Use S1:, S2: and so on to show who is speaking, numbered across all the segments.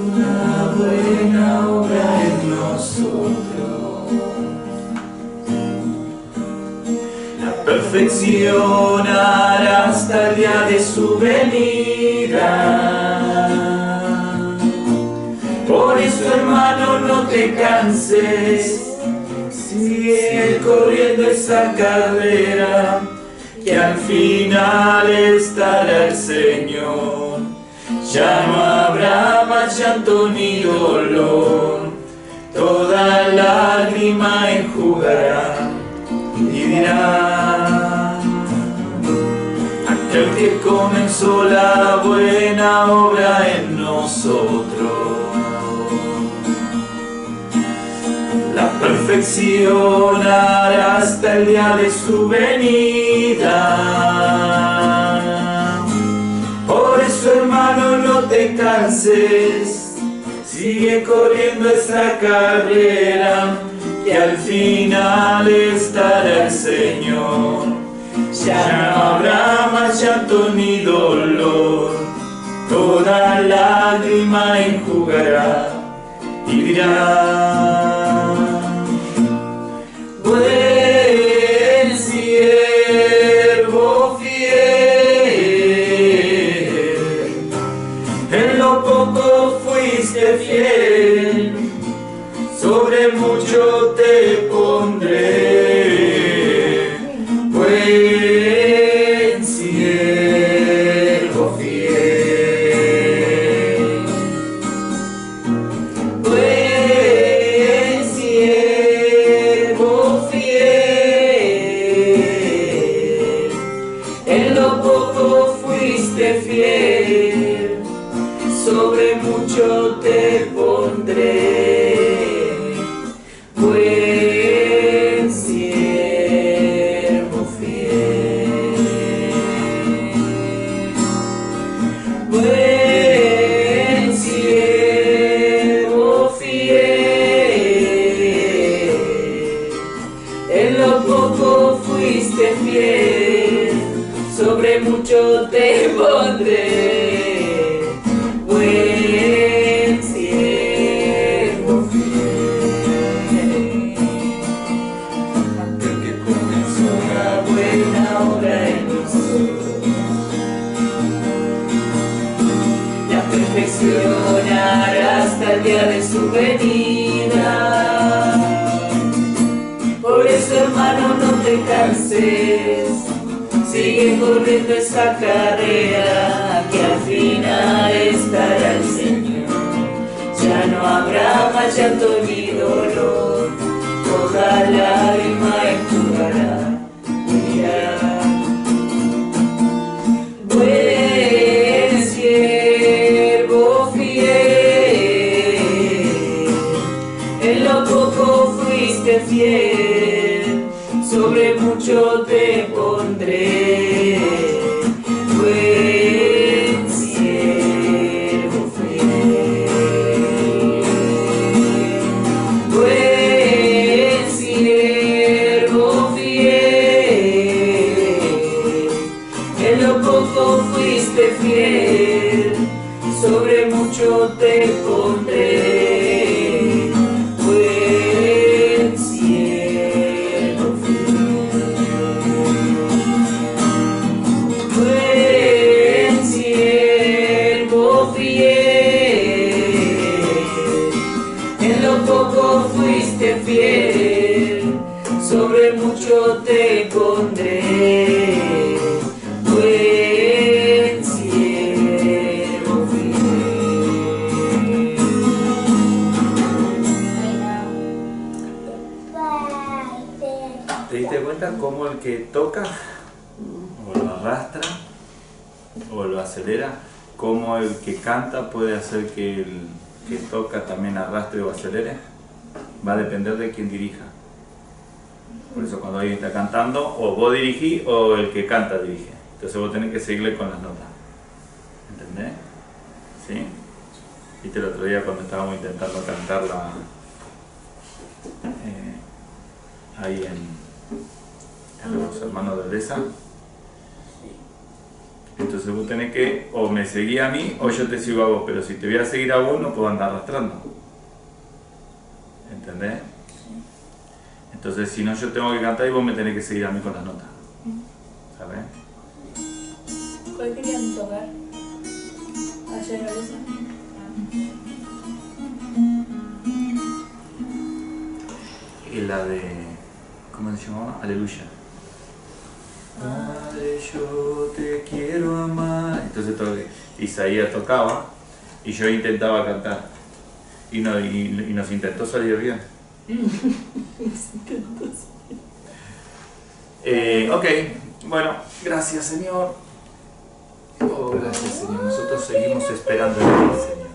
S1: Una buena obra en nosotros, la perfeccionará hasta el día de su venida. Por eso, hermano, no te canses, sigue corriendo esa carrera, que al final estará el Señor. Ya no habrá más llanto ni dolor, toda lágrima enjugará y dirá: aquel que comenzó la buena obra en nosotros, la perfeccionará hasta el día de su venida. Por eso, hermano, no te canses, sigue corriendo esa carrera, que al final estará el Señor. Ya no habrá más llanto ni dolor, toda lágrima enjugará y dirá: buen siervo fiel, en lo poco fuiste fiel, sobre mucho te pondré. Buen siervo fiel, buen siervo fiel, en lo poco fuiste fiel, sobre mucho te pondré. Buen siervo fiel, buen siervo fiel, en lo poco fuiste fiel, sobre mucho te pondré. Buen siervo fiel, aquel que comenzó una buena obra en nosotros, la perfeccionará hasta el día de su venida. Por eso, hermano, no te canses, sigue corriendo esa carrera, que al final estará el Señor. Ya no habrá más llanto ni dolor, toda lágrima enjugará y dirá: buen siervo fiel, en lo poco fuiste fiel, sobre mucho te pondré. Buen siervo fiel, buen siervo fiel, en lo poco fuiste fiel, sobre mucho te pondré. Fiel, sobre mucho te pondré. Buen siervo fiel.
S2: ¿Te diste cuenta cómo el que toca o lo arrastra o lo acelera, cómo el que canta puede hacer que el que toca también arrastre o acelere? Va a depender de quién dirija. Por eso cuando alguien está cantando, o vos dirigís o el que canta dirige. Entonces vos tenés que seguirle con las notas. ¿Entendés? ¿Sí? Viste el otro día cuando estábamos intentando cantarla ahí en los hermanos de Odessa, Entonces vos tenés que, o me seguís a mí, o yo te sigo a vos, pero si te voy a seguir a vos, no puedo andar arrastrando. ¿Entendés?
S1: Sí.
S2: Entonces, si no, yo tengo que cantar y vos me tenés que seguir a mí con las notas. ¿Sabes?
S1: ¿Cuál querían tocar? Allá en la iglesia.
S2: Y la de... ¿cómo se llamaba? Aleluya. Padre, yo te quiero amar. Entonces Isaías tocaba y yo intentaba cantar. Y nos intentó salir bien. Ok, bueno, gracias Señor. Oh, gracias Señor. Nosotros seguimos esperando en ti, Señor.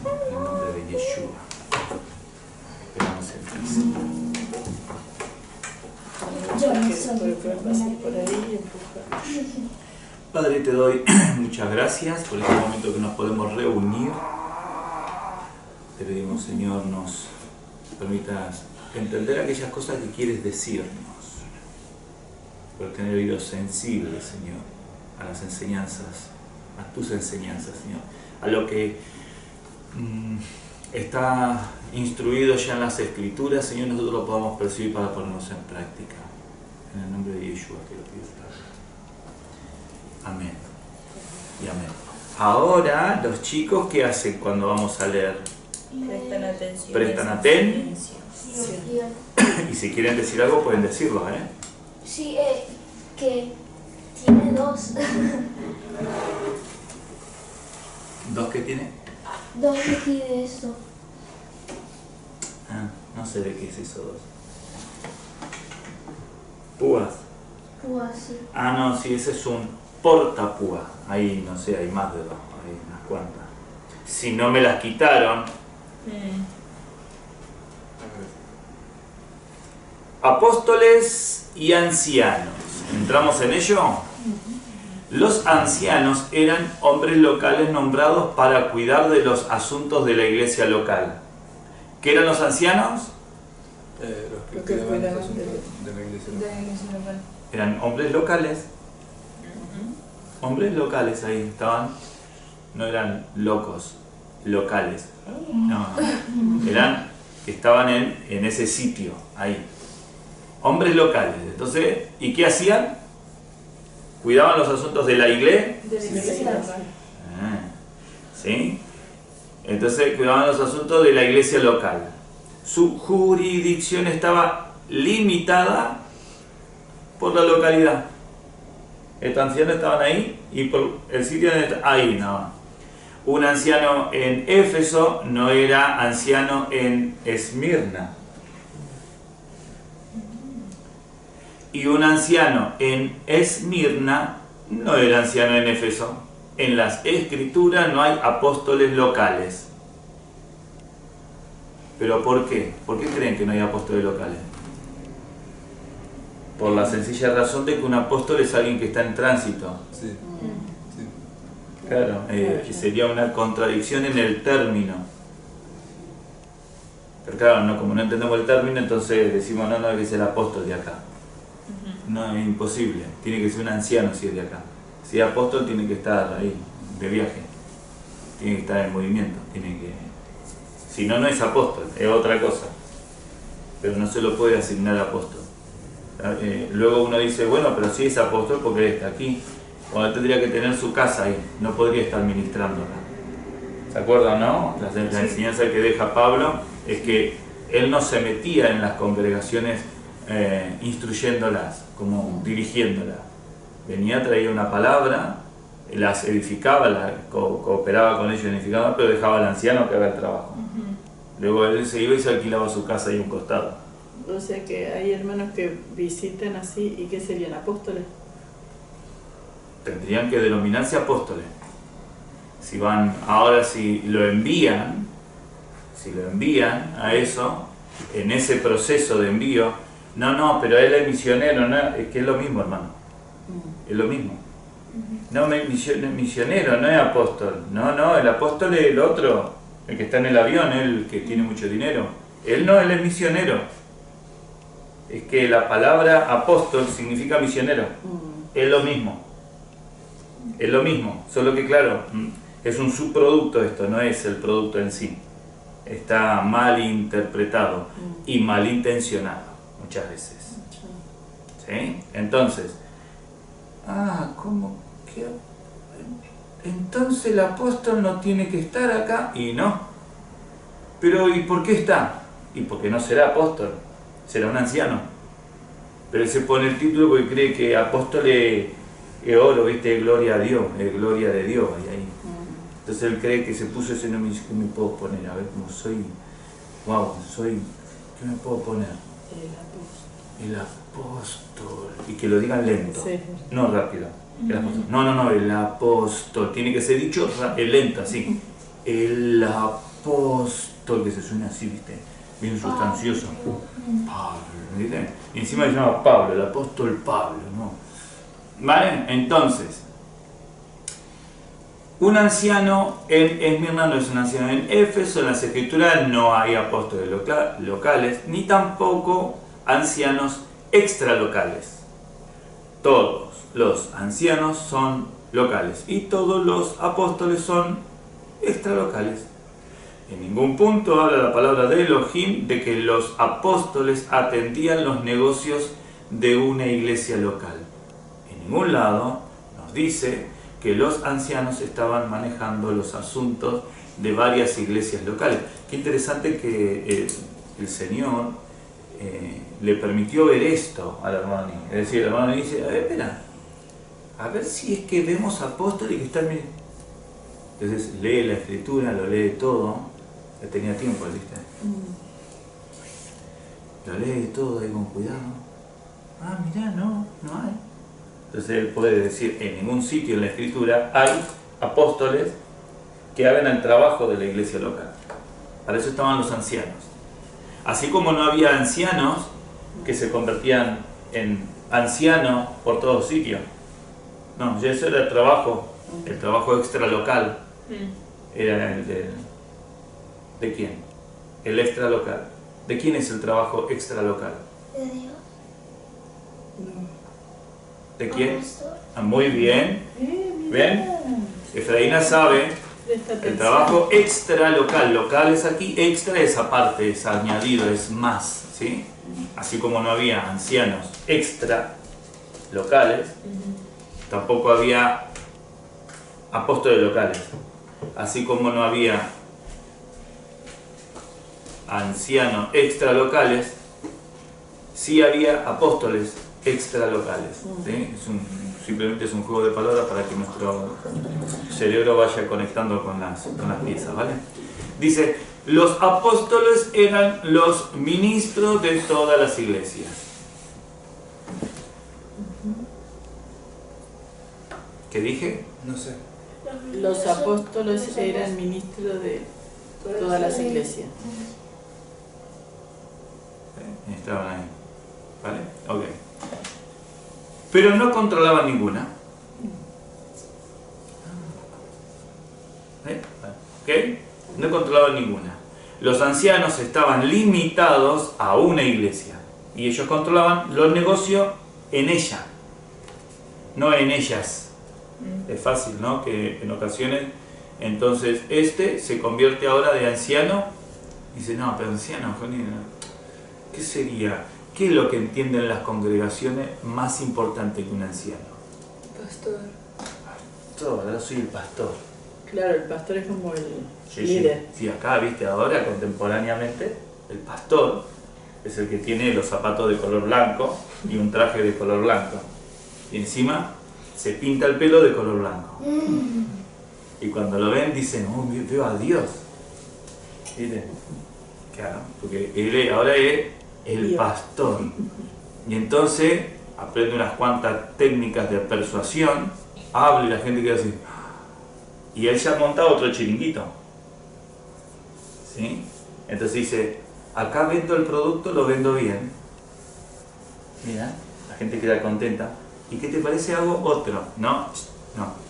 S2: En el nombre de Yeshua. Esperamos en ti, Señor. Padre, te doy muchas gracias por este momento que nos podemos reunir. Te pedimos, Señor, nos permitas entender aquellas cosas que quieres decirnos, por tener oídos sensibles, Señor, a las enseñanzas, a tus enseñanzas, Señor, a lo que está instruido ya en las Escrituras, Señor, nosotros lo podamos percibir para ponernos en práctica. En el nombre de Yeshua te lo pido, Padre. Amén. Y amén. Ahora, los chicos, ¿qué hacen cuando vamos a leer?
S1: Prestan atención.
S2: Prestan atención. Y si quieren decir algo, pueden decirlo, ¿eh?
S3: Sí, que tiene dos.
S2: ¿Dos que tiene?
S3: Dos aquí de esto.
S2: Ah, no sé de qué es eso, dos. Púas.
S3: Púas, sí.
S2: Ah, no, sí, ese es un portapúa. Ahí, no sé, hay más de dos, hay unas cuantas. Si no me las quitaron. Apóstoles y ancianos. ¿Entramos en ello? Los ancianos eran hombres locales nombrados para cuidar de los asuntos de la iglesia local. ¿Qué eran los ancianos?
S4: Los que cuidaban los asuntos de la iglesia local.
S2: Eran hombres locales. Hombres locales ahí estaban. No eran locos, locales. No, estaban en ese sitio, ahí. Hombres locales. Entonces, ¿y qué hacían? Cuidaban los asuntos de la iglesia.
S1: De la iglesia local.
S2: ¿Sí? Entonces, cuidaban los asuntos de la iglesia local. Su jurisdicción estaba limitada por la localidad. Estos ancianos estaban ahí y por el sitio donde estaban, ahí no. Un anciano en Éfeso no era anciano en Esmirna. Y un anciano en Esmirna no era anciano en Éfeso. En las Escrituras no hay apóstoles locales. ¿Pero por qué? ¿Por qué creen que no hay apóstoles locales? Por la sencilla razón de que un apóstol es alguien que está en tránsito.
S4: Sí.
S2: Claro, que sería una contradicción en el término. Pero claro, no, como no entendemos el término, entonces decimos, no, es que es el apóstol de acá. No, es imposible. Tiene que ser un anciano si es de acá. Si es apóstol, tiene que estar ahí, de viaje. Tiene que estar en movimiento. Si no, no es apóstol, es otra cosa. Pero no se lo puede asignar apóstol. Luego uno dice, bueno, pero sí es apóstol porque está aquí. Cuando tendría que tener su casa ahí, no podría estar ministrando acá. ¿Se acuerdan, no? La enseñanza que deja Pablo es que él no se metía en las congregaciones instruyéndolas, como dirigiéndolas. Venía, traía una palabra, las edificaba, cooperaba con ellos, edificaba, pero dejaba al anciano que haga el trabajo. Luego él se iba y se alquilaba su casa ahí a un costado.
S5: O sea que hay hermanos que visitan así y que serían apóstoles.
S2: Tendrían que denominarse apóstoles. Si lo envían a eso, en ese proceso de envío, no, pero él es misionero, no, es que es lo mismo, hermano. Es lo mismo. No, misionero, no es apóstol. No, el apóstol es el otro, el que está en el avión, el que tiene mucho dinero. Él es misionero. Es que la palabra apóstol significa misionero. Es lo mismo. Es lo mismo, solo que claro, es un subproducto esto, no es el producto en sí. Está mal interpretado y malintencionado muchas veces. ¿Sí? Entonces, ¿cómo que? Entonces el apóstol no tiene que estar acá, y no. Pero ¿y por qué está? Y porque no será apóstol, será un anciano. Pero él se pone el título porque cree que apóstol es oro, ¿viste? Gloria a Dios, es gloria de Dios. Ahí. Entonces él cree que se puso ese nombre y dice, ¿qué me puedo poner? A ver, como soy, ¿qué me puedo poner? El apóstol. Y que lo digan lento, sí. No rápido. El apóstol. No, el apóstol. Tiene que ser dicho lento, así. El apóstol, que se suena así, ¿viste? Bien sustancioso. Pablo, ¿viste? Y encima se llama Pablo, el apóstol Pablo, ¿no? ¿Vale? Entonces, un anciano en Esmirna no es un anciano. En Éfeso, en las Escrituras, no hay apóstoles locales, ni tampoco ancianos extralocales. Todos los ancianos son locales y todos los apóstoles son extralocales. En ningún punto habla la palabra de Elohim de que los apóstoles atendían los negocios de una iglesia local. En ningún lado nos dice que los ancianos estaban manejando los asuntos de varias iglesias locales. Qué interesante que el Señor le permitió ver esto al hermano. Es decir, el hermano dice, espera, a ver si es que vemos apóstoles que están... Entonces lee la Escritura, lo lee todo. Ya tenía tiempo, ¿viste? Lo lee todo ahí con cuidado. Mirá, no hay. Entonces él puede decir, en ningún sitio en la Escritura hay apóstoles que hagan el trabajo de la iglesia local. Para eso estaban los ancianos. Así como no había ancianos que se convertían en ancianos por todos sitios. No, ya eso era el trabajo extralocal. Era el ¿de quién? El extralocal. ¿De quién es el trabajo extralocal?
S3: De Dios.
S2: ¿De quién? Muy bien. ¿Ven? Efraína sabe el trabajo extralocal. Local es aquí, extra es aparte, es añadido, es más. ¿Sí? Así como no había ancianos extra locales, tampoco había apóstoles locales. Así como no había ancianos extralocales, sí había apóstoles extralocales. ¿Sí? Simplemente es un juego de palabras para que nuestro cerebro vaya conectando con las piezas, ¿vale? Dice, los apóstoles eran los ministros de todas las iglesias. ¿Qué dije?
S4: No sé.
S5: Los apóstoles eran ministros de todas las iglesias.
S2: Estaban ahí, ¿vale? Ok. Pero no controlaban ninguna. ¿Ok? No controlaban ninguna. Los ancianos estaban limitados a una iglesia y ellos controlaban los negocios en ella, no en ellas. Es fácil, ¿no? Que en ocasiones, entonces se convierte ahora de anciano y dice, no, pero anciano, ¿qué sería? ¿Qué es lo que entienden las congregaciones más importante que un anciano?
S1: Pastor.
S2: Pastor, yo soy el pastor.
S5: Claro, el pastor es como el líder.
S2: Sí, acá, viste, ahora contemporáneamente, el pastor es el que tiene los zapatos de color blanco y un traje de color blanco. Y encima se pinta el pelo de color blanco. Y cuando lo ven dicen, veo a Dios. ¿Viste? Claro, porque él ahora es el pastor. Y entonces aprende unas cuantas técnicas de persuasión, habla y la gente queda así. Y él ya ha montado otro chiringuito. ¿Sí? Entonces dice, acá vendo el producto, lo vendo bien. Mira, la gente queda contenta. ¿Y qué te parece? Hago otro. No,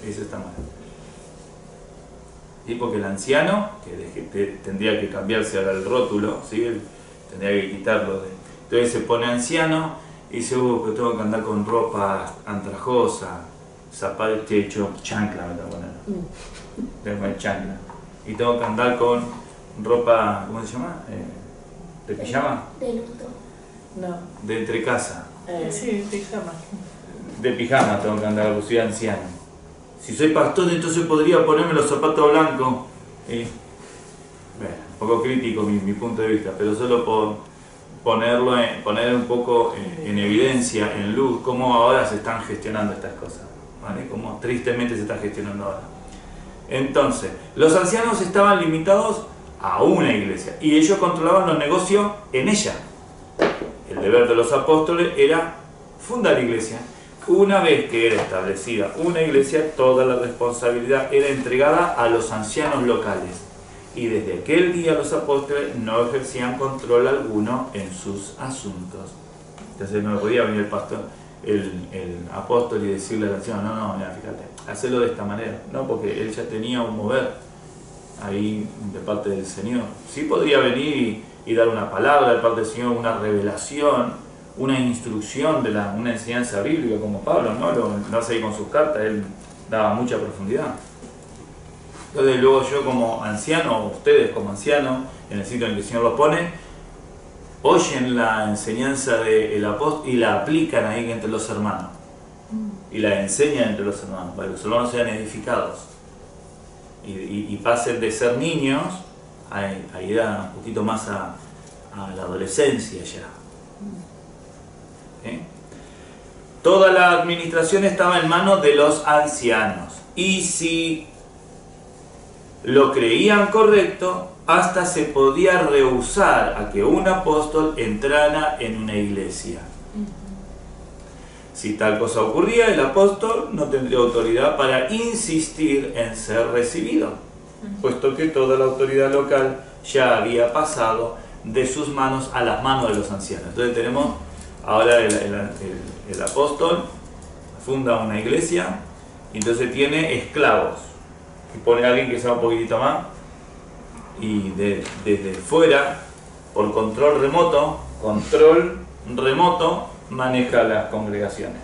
S2: eso está mal. ¿Sí? Porque el anciano, que tendría que cambiarse ahora el rótulo, ¿sí? Él tendría que quitarlo. Entonces se pone anciano y dice, que tengo que andar con ropa andrajosa, zapatos, te he hecho chancla, me tengo que poner. Tengo que poner chancla. Y tengo que andar con ropa, ¿cómo se llama? ¿De pijama?
S3: De luto.
S5: No.
S2: De entrecasa.
S5: Sí, pijama.
S2: De pijama tengo que andar, porque soy anciano. Si soy pastor, entonces podría ponerme los zapatos blancos. Bueno, un poco crítico mi punto de vista, pero solo por poner un poco en evidencia, en luz, cómo ahora se están gestionando estas cosas, ¿vale? Cómo tristemente se está gestionando ahora. Entonces, los ancianos estaban limitados a una iglesia y ellos controlaban los negocios en ella. El deber de los apóstoles era fundar iglesia. Una vez que era establecida una iglesia, toda la responsabilidad era entregada a los ancianos locales. Y desde aquel día los apóstoles no ejercían control alguno en sus asuntos. Entonces no podía venir el pastor, el apóstol y decirle al anciano, no, mira, fíjate, hacelo de esta manera. No, porque él ya tenía un mover ahí de parte del Señor. Sí podría venir y dar una palabra de parte del Señor, una revelación, una instrucción de una enseñanza bíblica como Pablo, ¿no? Lo hace ahí con sus cartas, él daba mucha profundidad. Entonces luego yo como anciano, o ustedes como ancianos, en el sitio en el que el Señor los pone, oyen la enseñanza del apóstol y la aplican ahí entre los hermanos. Y la enseñan entre los hermanos, para que los hermanos sean edificados. Y pasen de ser niños a ir un poquito más a la adolescencia ya. ¿Eh? Toda la administración estaba en manos de los ancianos. Y si lo creían correcto, hasta se podía rehusar a que un apóstol entrara en una iglesia. Si tal cosa ocurría, el apóstol no tendría autoridad para insistir en ser recibido, puesto que toda la autoridad local ya había pasado de sus manos a las manos de los ancianos. Entonces tenemos ahora el apóstol funda una iglesia y entonces tiene esclavos. Y pone a alguien que sea un poquitito más y desde fuera, por control remoto, maneja las congregaciones.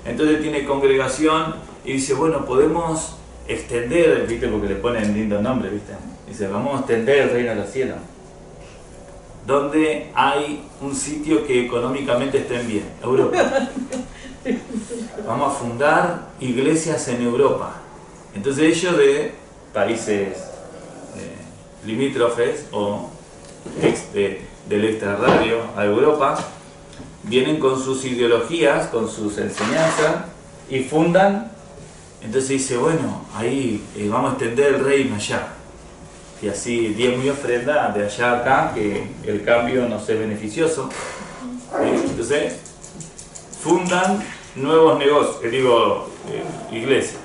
S2: Entonces tiene congregación y dice, bueno, podemos extender, ¿viste? Porque le ponen lindo nombre, ¿viste? Dice, vamos a extender el reino de los cielos. Donde hay un sitio que económicamente estén bien, Europa. Vamos a fundar iglesias en Europa. Entonces ellos de países limítrofes o del extrarradio a Europa vienen con sus ideologías, con sus enseñanzas y fundan. Entonces dice, bueno, ahí vamos a extender el reino allá. Y así diezmo y ofrenda de allá a acá, que el cambio no sea beneficioso. Entonces fundan nuevos negocios, iglesias.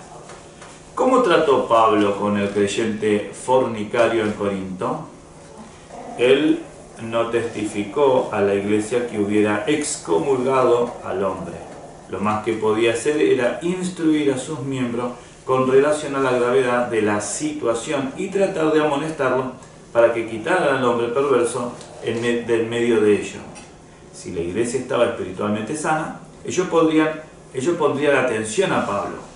S2: ¿Cómo trató Pablo con el creyente fornicario en Corinto? Él no testificó a la iglesia que hubiera excomulgado al hombre. Lo más que podía hacer era instruir a sus miembros con relación a la gravedad de la situación y tratar de amonestarlo para que quitaran al hombre perverso del medio de ellos. Si la iglesia estaba espiritualmente sana, ellos pondrían atención a Pablo.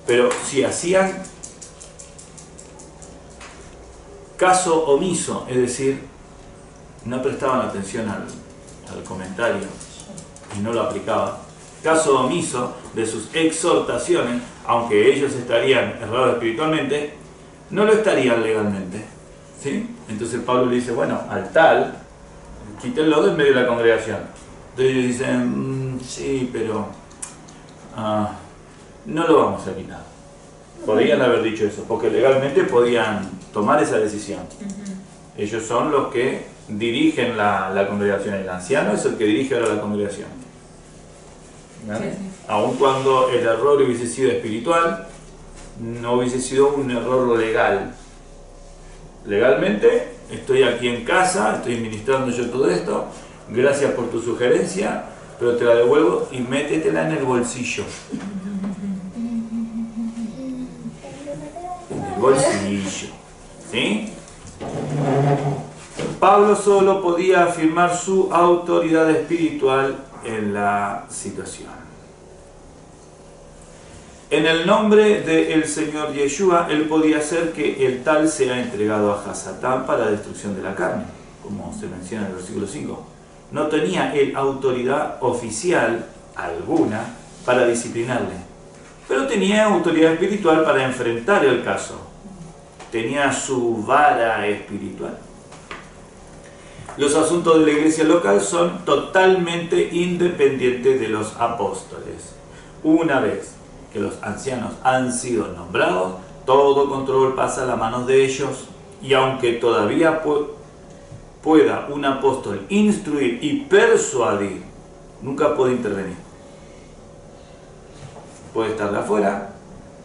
S2: Pero si hacían caso omiso, es decir, no prestaban atención al comentario y no lo aplicaban, caso omiso de sus exhortaciones, aunque ellos estarían errados espiritualmente, no lo estarían legalmente. ¿Sí? Entonces Pablo le dice, bueno, al tal, quítenlo del medio de la congregación. Entonces ellos dicen, sí, pero no lo vamos a quitar. Podrían haber dicho eso, porque legalmente podían tomar esa decisión. Ellos son los que dirigen la congregación. El anciano es el que dirige ahora la congregación. ¿Vale? Sí. Aun cuando el error hubiese sido espiritual, no hubiese sido un error legal. Legalmente, estoy aquí en casa, estoy ministrando yo todo esto, gracias por tu sugerencia, pero te la devuelvo y métetela en el bolsillo. En el bolsillo. ¿Sí? Pablo solo podía afirmar su autoridad espiritual en la situación. En el nombre del Señor Yeshua, él podía hacer que el tal sea entregado a Hasatán para destrucción de la carne, como se menciona en el versículo 5. No tenía él autoridad oficial alguna para disciplinarle, pero tenía autoridad espiritual para enfrentar el caso. Tenía su vara espiritual. Los asuntos de la iglesia local son totalmente independientes de los apóstoles. Una vez que los ancianos han sido nombrados, todo control pasa a las manos de ellos, y aunque todavía pueda un apóstol instruir y persuadir, nunca puede intervenir. Puede estar de afuera,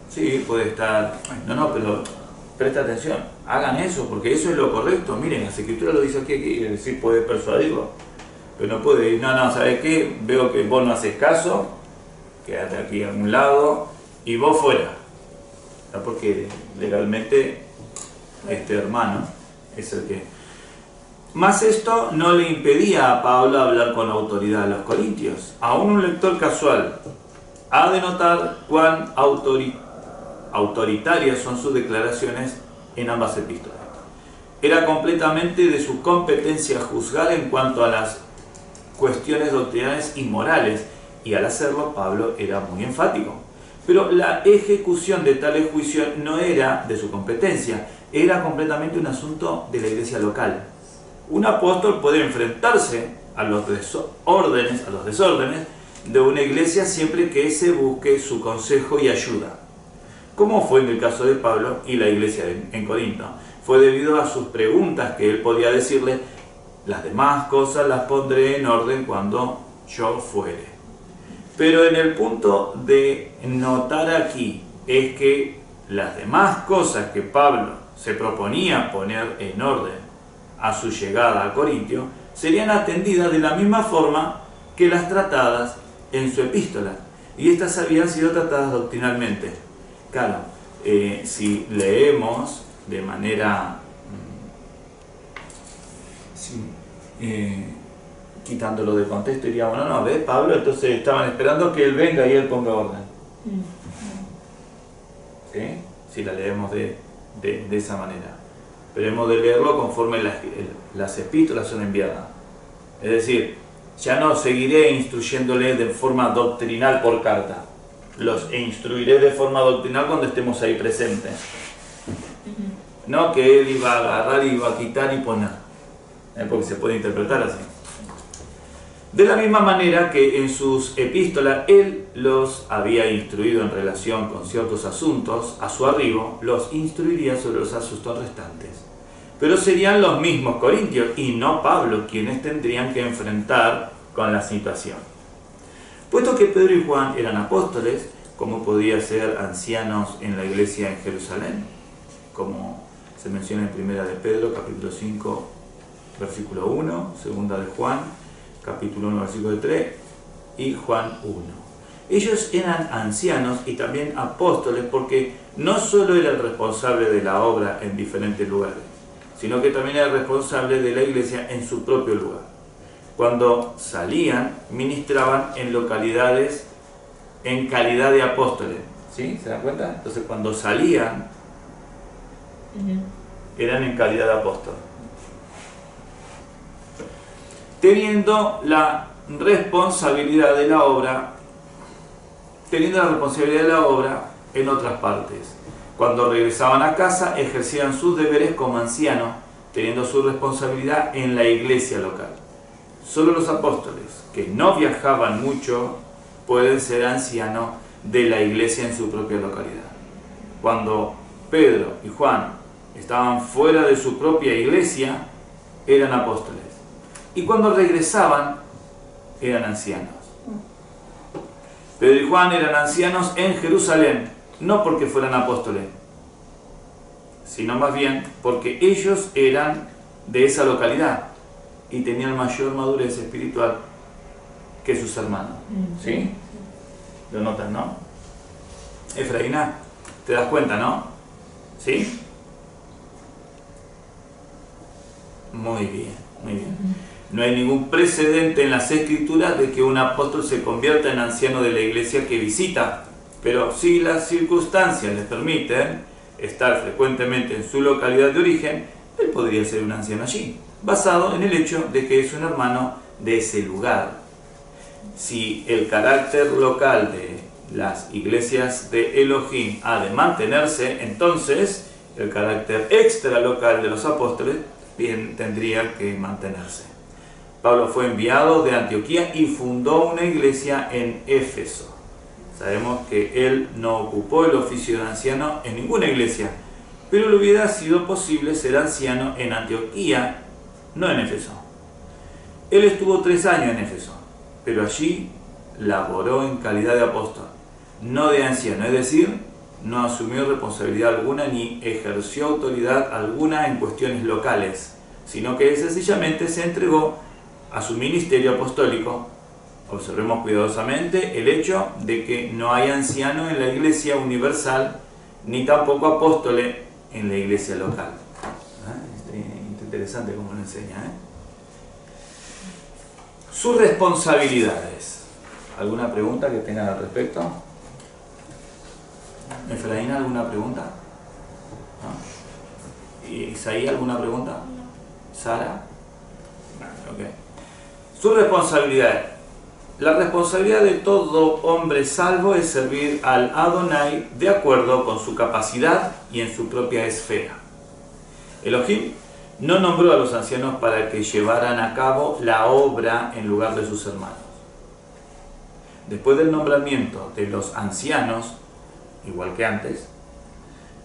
S2: sí, puede estar... No, pero presta atención, hagan eso, porque eso es lo correcto. Miren, la Escritura lo dice aquí, es decir, puede persuadirlo, pero no puede ir, no, ¿sabes qué? Veo que vos no haces caso, quédate aquí a un lado y vos fuera. ¿No? Porque legalmente este hermano es el que... Más esto no le impedía a Pablo hablar con autoridad a los corintios. Aún un lector casual ha de notar cuán autoritarias son sus declaraciones en ambas epístolas. Era completamente de su competencia juzgar en cuanto a las cuestiones doctrinales y morales, y al hacerlo Pablo era muy enfático. Pero la ejecución de tales juicios no era de su competencia, era completamente un asunto de la iglesia local. Un apóstol puede enfrentarse a los desórdenes de una iglesia siempre que se busque su consejo y ayuda, como fue en el caso de Pablo y la iglesia en Corinto. Fue debido a sus preguntas que él podía decirle: las demás cosas las pondré en orden cuando yo fuere. Pero en el punto de notar aquí es que las demás cosas que Pablo se proponía poner en orden a su llegada a Corintio serían atendidas de la misma forma que las tratadas en su epístola, y estas habían sido tratadas doctrinalmente. Claro, si leemos de manera quitándolo de contexto, diríamos: no, ¿ves, Pablo? Entonces estaban esperando que él venga y él ponga orden. ¿Sí? Si la leemos de esa manera. Pero hemos de leerlo conforme las epístolas son enviadas. Es decir, ya no seguiré instruyéndole de forma doctrinal por carta. Los instruiré de forma doctrinal cuando estemos ahí presentes. No que él iba a agarrar y iba a quitar y poner. Porque se puede interpretar así. De la misma manera que en sus epístolas él los había instruido en relación con ciertos asuntos, a su arribo los instruiría sobre los asuntos restantes. Pero serían los mismos corintios y no Pablo quienes tendrían que enfrentar con la situación. Puesto que Pedro y Juan eran apóstoles, ¿cómo podía ser ancianos en la iglesia en Jerusalén? Como se menciona en Primera de Pedro, capítulo 5, versículo 1, Segunda de Juan, capítulo 1, versículo 3, y Juan 1. Ellos eran ancianos y también apóstoles porque no solo era el responsable de la obra en diferentes lugares, sino que también era responsable de la iglesia en su propio lugar. Cuando salían, ministraban en localidades en calidad de apóstoles. ¿Sí? ¿Se dan cuenta? Entonces cuando salían, eran en calidad de apóstoles. Teniendo la responsabilidad de la obra en otras partes. Cuando regresaban a casa, ejercían sus deberes como ancianos, teniendo su responsabilidad en la iglesia local. Solo los apóstoles, que no viajaban mucho, pueden ser ancianos de la iglesia en su propia localidad. Cuando Pedro y Juan estaban fuera de su propia iglesia, eran apóstoles. Y cuando regresaban, eran ancianos. Pedro y Juan eran ancianos en Jerusalén, no porque fueran apóstoles, sino más bien porque ellos eran de esa localidad y tenían mayor madurez espiritual que sus hermanos. ¿Sí? ¿Lo notas, no? Efraína, ¿te das cuenta, no? ¿Sí? Muy bien, muy bien. No hay ningún precedente en las Escrituras de que un apóstol se convierta en anciano de la iglesia que visita. Pero si las circunstancias le permiten estar frecuentemente en su localidad de origen, él podría ser un anciano allí, basado en el hecho de que es un hermano de ese lugar. Si el carácter local de las iglesias de Elohim ha de mantenerse, entonces el carácter extralocal de los apóstoles bien tendría que mantenerse. Pablo fue enviado de Antioquía y fundó una iglesia en Éfeso. Sabemos que él no ocupó el oficio de anciano en ninguna iglesia, pero le hubiera sido posible ser anciano en Antioquía, no en Éfeso. Él estuvo 3 años en Éfeso, pero allí laboró en calidad de apóstol, no de anciano, es decir, no asumió responsabilidad alguna ni ejerció autoridad alguna en cuestiones locales, sino que sencillamente se entregó a su ministerio apostólico. Observemos cuidadosamente el hecho de que no hay anciano en la iglesia universal, ni tampoco apóstoles en la iglesia local. Es interesante cómo lo enseña. Sus responsabilidades. ¿Alguna pregunta que tengan al respecto? ¿Efraín, alguna pregunta? ¿No? ¿Isaí, alguna pregunta? ¿Sara? Ok. Su responsabilidad. La responsabilidad de todo hombre salvo es servir al Adonai de acuerdo con su capacidad y en su propia esfera. Elohim no nombró a los ancianos para que llevaran a cabo la obra en lugar de sus hermanos. Después del nombramiento de los ancianos, igual que antes,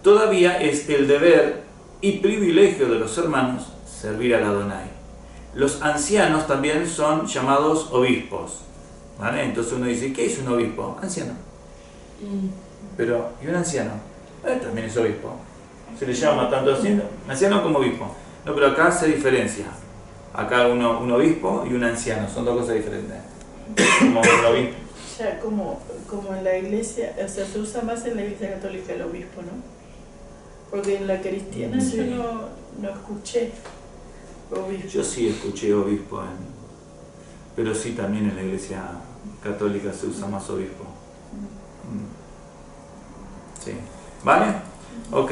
S2: todavía es el deber y privilegio de los hermanos servir al Adonai. Los ancianos también son llamados obispos, ¿vale? Entonces uno dice, ¿qué es un obispo? Anciano. Pero, ¿y un anciano? También es obispo. Se le llama tanto anciano como obispo. No, pero acá se diferencia. Acá un obispo y un anciano, son 2 cosas diferentes. Como un obispo.
S5: O sea, como en la iglesia, o sea, se usa más en la iglesia católica el obispo, ¿no? Porque en la cristiana yo no escuché obispo.
S2: Yo sí escuché obispo, pero sí también en la iglesia católica se usa más obispo. Sí. ¿Vale? Ok.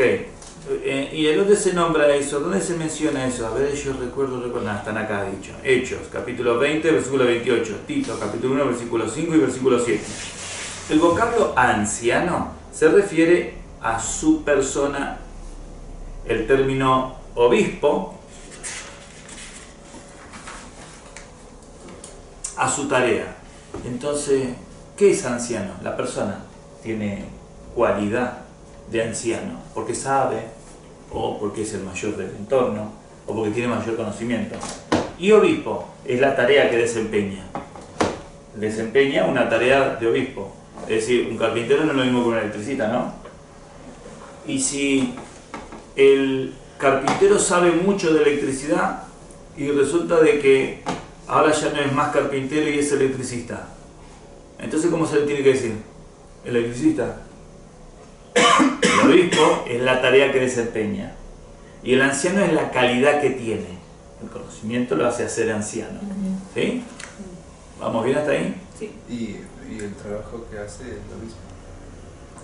S2: ¿Y de dónde se nombra eso? ¿Dónde se menciona eso? A ver, yo recuerdo, están acá dicho. Hechos, capítulo 20, versículo 28. Tito, capítulo 1, versículo 5 y versículo 7. El vocablo anciano se refiere a su persona. El término obispo a su tarea. Entonces, ¿qué es anciano? La persona tiene cualidad de anciano, porque sabe, o porque es el mayor del entorno, o porque tiene mayor conocimiento. Y obispo es la tarea que desempeña. Desempeña una tarea de obispo. Es decir, un carpintero no es lo mismo que un electricista, ¿no? Y si el carpintero sabe mucho de electricidad y resulta de que ahora ya no es más carpintero y es electricista, entonces ¿cómo se le tiene que decir? Electricista. El obispo es la tarea que desempeña y el anciano es la calidad que tiene. El conocimiento lo hace hacer anciano. ¿Sí? ¿Vamos bien hasta ahí?
S5: Sí.
S4: ¿Y el trabajo que hace el obispo?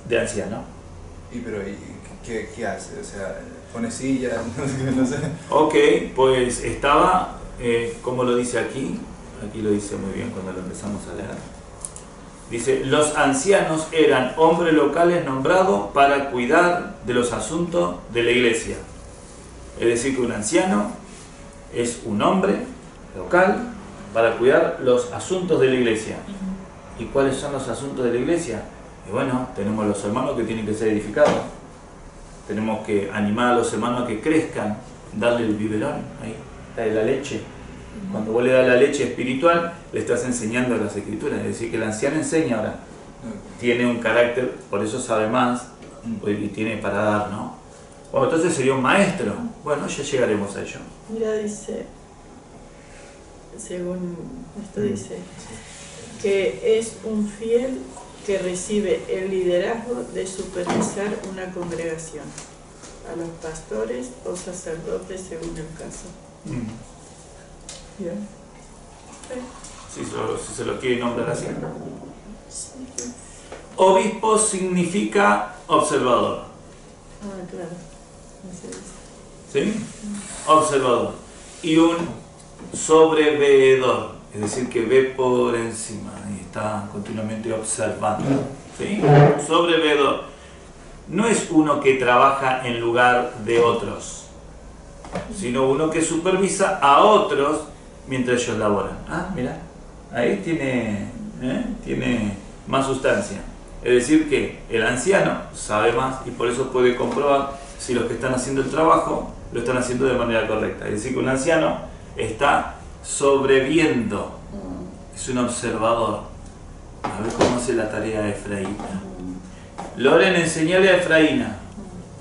S2: De anciano.
S4: Pero ¿qué hace? O sea, pone sillas, no sé.
S2: Ok, pues estaba, como lo dice aquí lo dice muy bien cuando lo empezamos a leer. Dice, los ancianos eran hombres locales nombrados para cuidar de los asuntos de la iglesia. Es decir, que un anciano es un hombre local para cuidar los asuntos de la iglesia. ¿Y cuáles son los asuntos de la iglesia? Y bueno, tenemos los hermanos que tienen que ser edificados. Tenemos que animar a los hermanos a que crezcan, darle el biberón, ahí, darle la leche. Cuando vos le das la leche espiritual, le estás enseñando las escrituras. Es decir, que el anciano enseña ahora. Tiene un carácter, por eso sabe más y tiene para dar, ¿no? Bueno, entonces sería un maestro. Bueno, ya llegaremos a ello.
S5: Mira, dice, según esto dice, que es un fiel que recibe el liderazgo de supervisar una congregación, a los pastores o sacerdotes según el caso. ¿Bien?
S2: Si se lo quiere nombrar así. Obispo significa observador.
S5: Ah, claro. Así es.
S2: ¿Sí? Observador. Y un sobreveedor, es decir, que ve por encima y está continuamente observando. ¿Sí? Sobreveedor. No es uno que trabaja en lugar de otros, sino uno que supervisa a otros mientras ellos laboran. Ah, mira, ahí tiene más sustancia. Es decir, que el anciano sabe más y por eso puede comprobar si los que están haciendo el trabajo lo están haciendo de manera correcta. Es decir, que un anciano está sobreviendo, es un observador. A ver cómo hace la tarea de Efraína. Loren, enseñale a Efraína.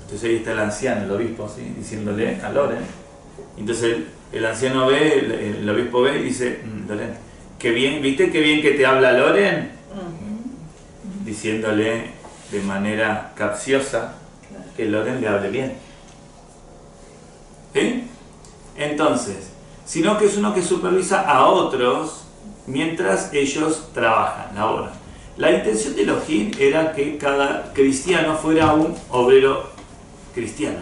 S2: Entonces ahí está el anciano, el obispo, ¿sí? Diciéndole a Loren. Entonces el anciano ve, el obispo ve y dice, Loren, qué bien, ¿viste qué bien que te habla Loren? Diciéndole de manera capciosa que Loren le hable bien. ¿Sí? Entonces, sino que es uno que supervisa a otros mientras ellos trabajan, laboran. La intención de Elohim era que cada cristiano fuera un obrero cristiano.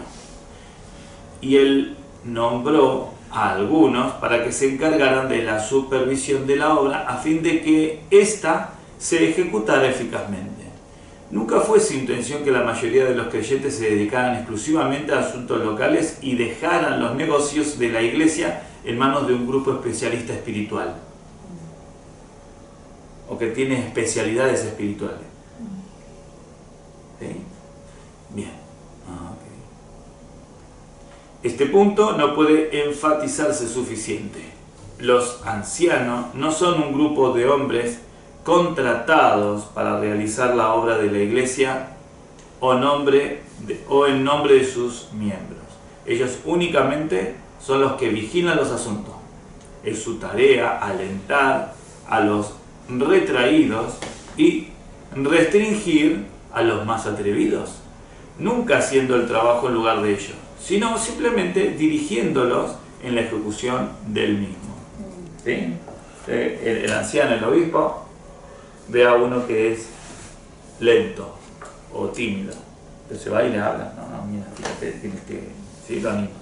S2: Y él nombró a algunos para que se encargaran de la supervisión de la obra a fin de que ésta se ejecutara eficazmente. Nunca fue su intención que la mayoría de los creyentes se dedicaran exclusivamente a asuntos locales y dejaran los negocios de la iglesia en manos de un grupo especialista espiritual o que tiene especialidades espirituales. ¿Sí? Bien. Okay. Este punto no puede enfatizarse suficiente. Los ancianos no son un grupo de hombres contratados para realizar la obra de la iglesia o en nombre de sus miembros. Ellos únicamente son los que vigilan los asuntos. Es su tarea alentar a los retraídos y restringir a los más atrevidos, nunca haciendo el trabajo en lugar de ellos, sino simplemente dirigiéndolos en la ejecución del mismo. ¿Sí? El anciano, el obispo, ve a uno que es lento o tímido, entonces va y le habla, no, mira, fíjate, tienes que seguir lo mismo.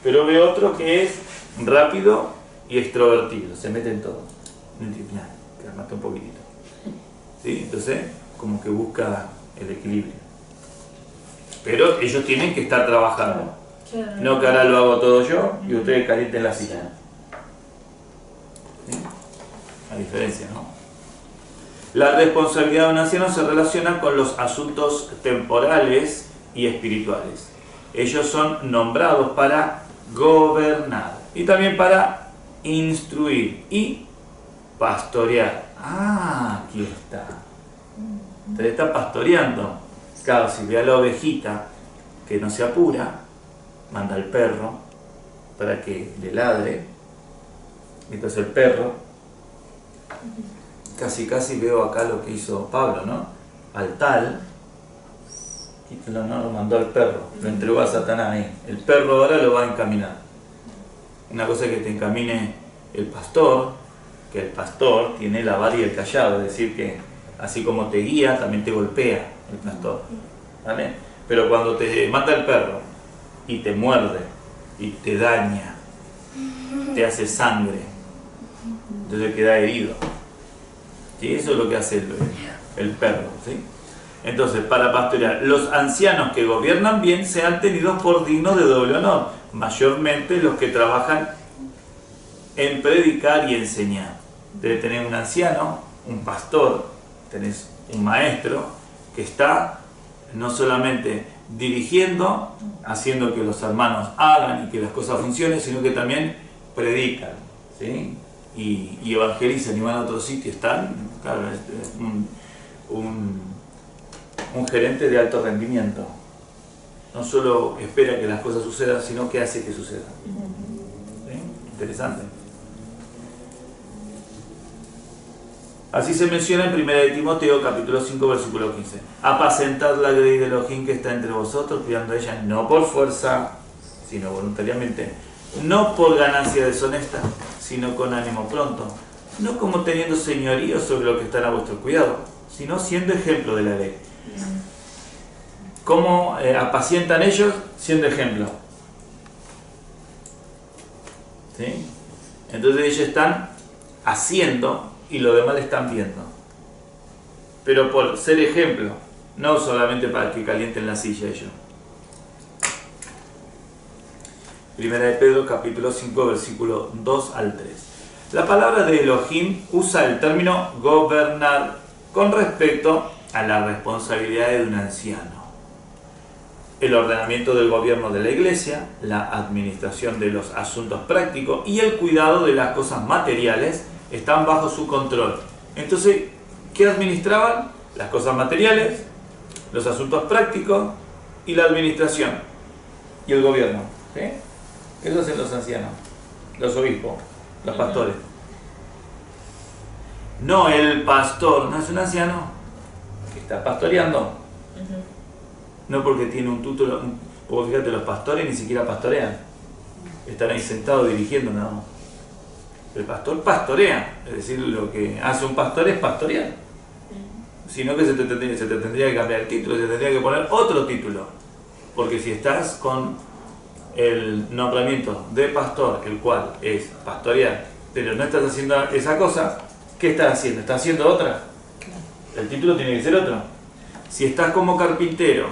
S2: Pero ve otro que es rápido y extrovertido, se mete en todo. Mira, calmate un poquitito. ¿Sí? Entonces, como que busca el equilibrio. Pero ellos tienen que estar trabajando. No que ahora lo hago todo yo y ustedes calienten la silla. ¿Sí? La diferencia, ¿no? La responsabilidad de un anciano se relaciona con los asuntos temporales y espirituales. Ellos son nombrados para gobernar y también para instruir y pastorear. Ah, aquí está. Entonces está pastoreando. Claro, si ve a la ovejita que no se apura, manda al perro para que le ladre. Entonces el perro, casi veo acá lo que hizo Pablo, ¿no? Al tal, y lo mandó al perro, lo entregó a Satanás ahí. El perro ahora lo va a encaminar. Una cosa es que te encamine el pastor, que el pastor tiene la vara y el callado, es decir que así como te guía, también te golpea el pastor, ¿vale? Pero cuando te mata el perro y te muerde y te daña, te hace sangre, entonces queda herido. ¿Sí? Eso es lo que hace el perro, ¿sí? Entonces, para pastorear, los ancianos que gobiernan bien sean tenidos por dignos de doble honor, mayormente los que trabajan en predicar y enseñar. Debe tener un anciano, un pastor, tenés un maestro que está no solamente dirigiendo, haciendo que los hermanos hagan y que las cosas funcionen, sino que también predican, ¿sí? Y evangelizan y van a otro sitio. Están, claro, es un gerente de alto rendimiento. No solo espera que las cosas sucedan, sino que hace que sucedan. ¿Sí? Interesante. Así se menciona en 1 Timoteo capítulo 5 versículo 15. Apacentad la grey de Elohim que está entre vosotros, cuidando a ella no por fuerza, sino voluntariamente, no por ganancia deshonesta, sino con ánimo pronto, no como teniendo señorío sobre lo que están a vuestro cuidado, sino siendo ejemplo de la ley. ¿Cómo apacientan ellos? Siendo ejemplo. ¿Sí? Entonces ellos están haciendo y los demás le están viendo. Pero por ser ejemplo, no solamente para que calienten la silla ellos. Primera de Pedro, capítulo 5, versículo 2 al 3. La palabra de Elohim usa el término gobernar con respecto a la responsabilidad de un anciano. El ordenamiento del gobierno de la iglesia, la administración de los asuntos prácticos y el cuidado de las cosas materiales están bajo su control. Entonces, ¿qué administraban? Las cosas materiales, los asuntos prácticos y la administración y el gobierno. ¿Sí? Eso hacen los ancianos, los obispos, los pastores. No el pastor, no es un anciano que está pastoreando. No porque tiene un título, porque fíjate, los pastores ni siquiera pastorean. Están ahí sentados dirigiendo nada más. El pastor pastorea, es decir, lo que hace un pastor es pastorear. Sino que se te tendría que cambiar el título, se tendría que poner otro título. Porque si estás con el nombramiento de pastor, el cual es pastorear, pero no estás haciendo esa cosa, ¿qué estás haciendo? ¿Estás haciendo otra? El título tiene que ser otro. Si estás como carpintero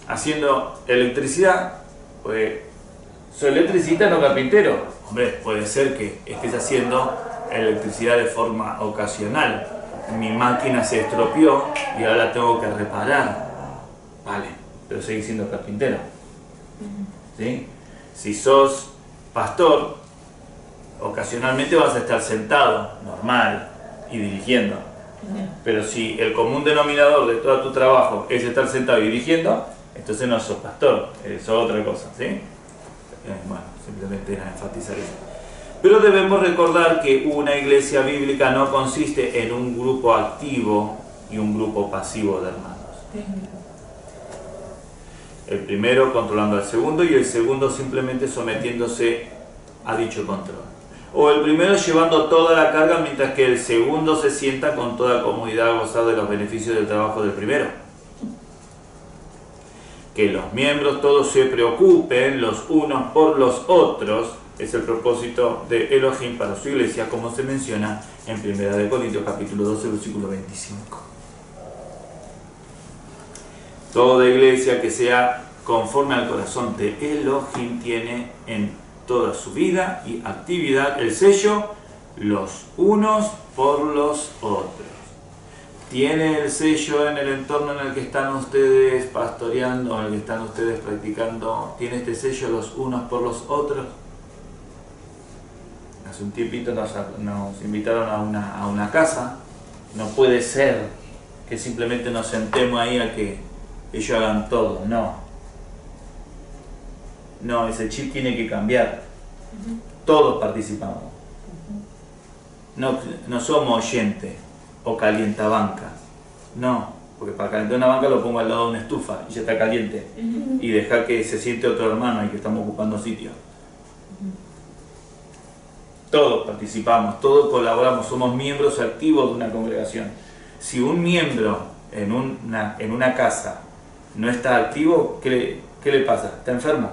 S2: haciendo electricidad, pues soy electricista, no carpintero. Hombre, puede ser que estés haciendo electricidad de forma ocasional. Mi máquina se estropeó y ahora la tengo que reparar. Vale, pero seguís siendo carpintero. ¿Sí? Si sos pastor, ocasionalmente vas a estar sentado, normal, y dirigiendo. Pero si el común denominador de todo tu trabajo es estar sentado y dirigiendo, entonces no sos pastor, sos otra cosa, ¿sí? Bueno, simplemente era enfatizar eso. Pero debemos recordar que una iglesia bíblica no consiste en un grupo activo y un grupo pasivo de hermanos. El primero controlando al segundo y el segundo simplemente sometiéndose a dicho control. O el primero llevando toda la carga mientras que el segundo se sienta con toda comodidad a gozar de los beneficios del trabajo del primero. Que los miembros todos se preocupen los unos por los otros es el propósito de Elohim para su iglesia, como se menciona en 1 Corintios capítulo 12, versículo 25. Toda iglesia que sea conforme al corazón de Elohim tiene en toda su vida y actividad el sello los unos por los otros. ¿Tiene el sello en el entorno en el que están ustedes pastoreando, en el que están ustedes practicando? ¿Tiene este sello los unos por los otros? Hace un tiempito nos invitaron a una casa. No puede ser que simplemente nos sentemos ahí a que ellos hagan todo, no. No, ese chip tiene que cambiar. Todos participamos. No somos oyentes o calientabancas. No, porque para calentar una banca lo pongo al lado de una estufa y ya está caliente. Y dejar que se siente otro hermano y que estamos ocupando sitio. Todos participamos, todos colaboramos, somos miembros activos de una congregación. Si un miembro en una casa no está activo, ¿qué le pasa? ¿Está enfermo?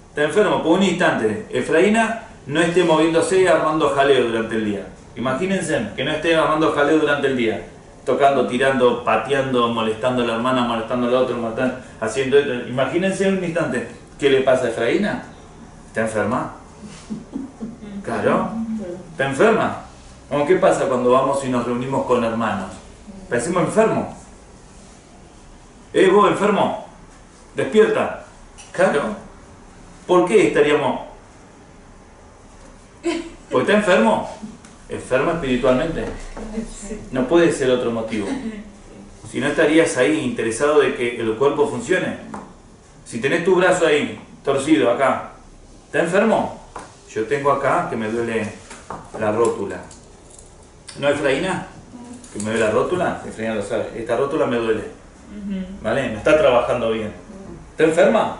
S2: Está enfermo por un instante. Efraína no esté moviéndose y armando jaleo durante el día. Imagínense que no esté armando jaleo durante el día. Tocando, tirando, pateando, molestando a la hermana, molestando al otro, haciendo esto. Imagínense un instante. ¿Qué le pasa a Efraína? ¿Está enferma? Claro. ¿Está enferma? ¿Qué pasa cuando vamos y nos reunimos con hermanos? Parecemos enfermos. ¿Vos enfermo? Despierta. Claro. ¿Por qué estaríamos? ¿Porque está enfermo? Enfermo espiritualmente. No puede ser otro motivo. Si no estarías ahí interesado de que el cuerpo funcione. Si tenés tu brazo ahí, torcido acá, ¿está enfermo? Yo tengo acá que me duele la rótula. ¿No, Efraína? ¿Que me duele la rótula? Efraína lo sabe. Esta rótula me duele. ¿Vale? No está trabajando bien. ¿Está enferma?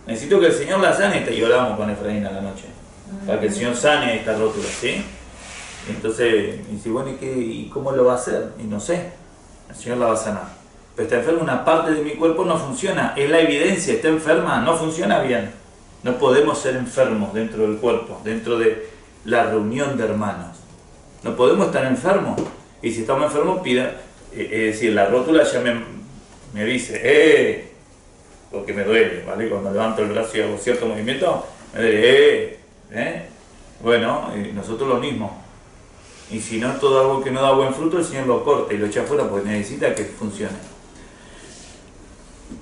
S2: Necesito que el Señor la sane. Y oramos con Efraína a la noche. Para que el Señor sane esta rótula, ¿sí? Entonces, y dice, bueno, ¿y cómo lo va a hacer? Y no sé. el Señor la va a sanar. Pero está enferma una parte de mi cuerpo, no funciona. Es la evidencia, está enferma, no funciona bien. No podemos ser enfermos dentro del cuerpo, dentro de la reunión de hermanos. No podemos estar enfermos. Y si estamos enfermos, pida, es decir, la rótula ya me dice, porque me duele, ¿vale? Cuando levanto el brazo y hago cierto movimiento, me duele, Bueno, nosotros lo mismo. Y si no, todo algo que no da buen fruto, el Señor lo corta y lo echa fuera porque necesita que funcione.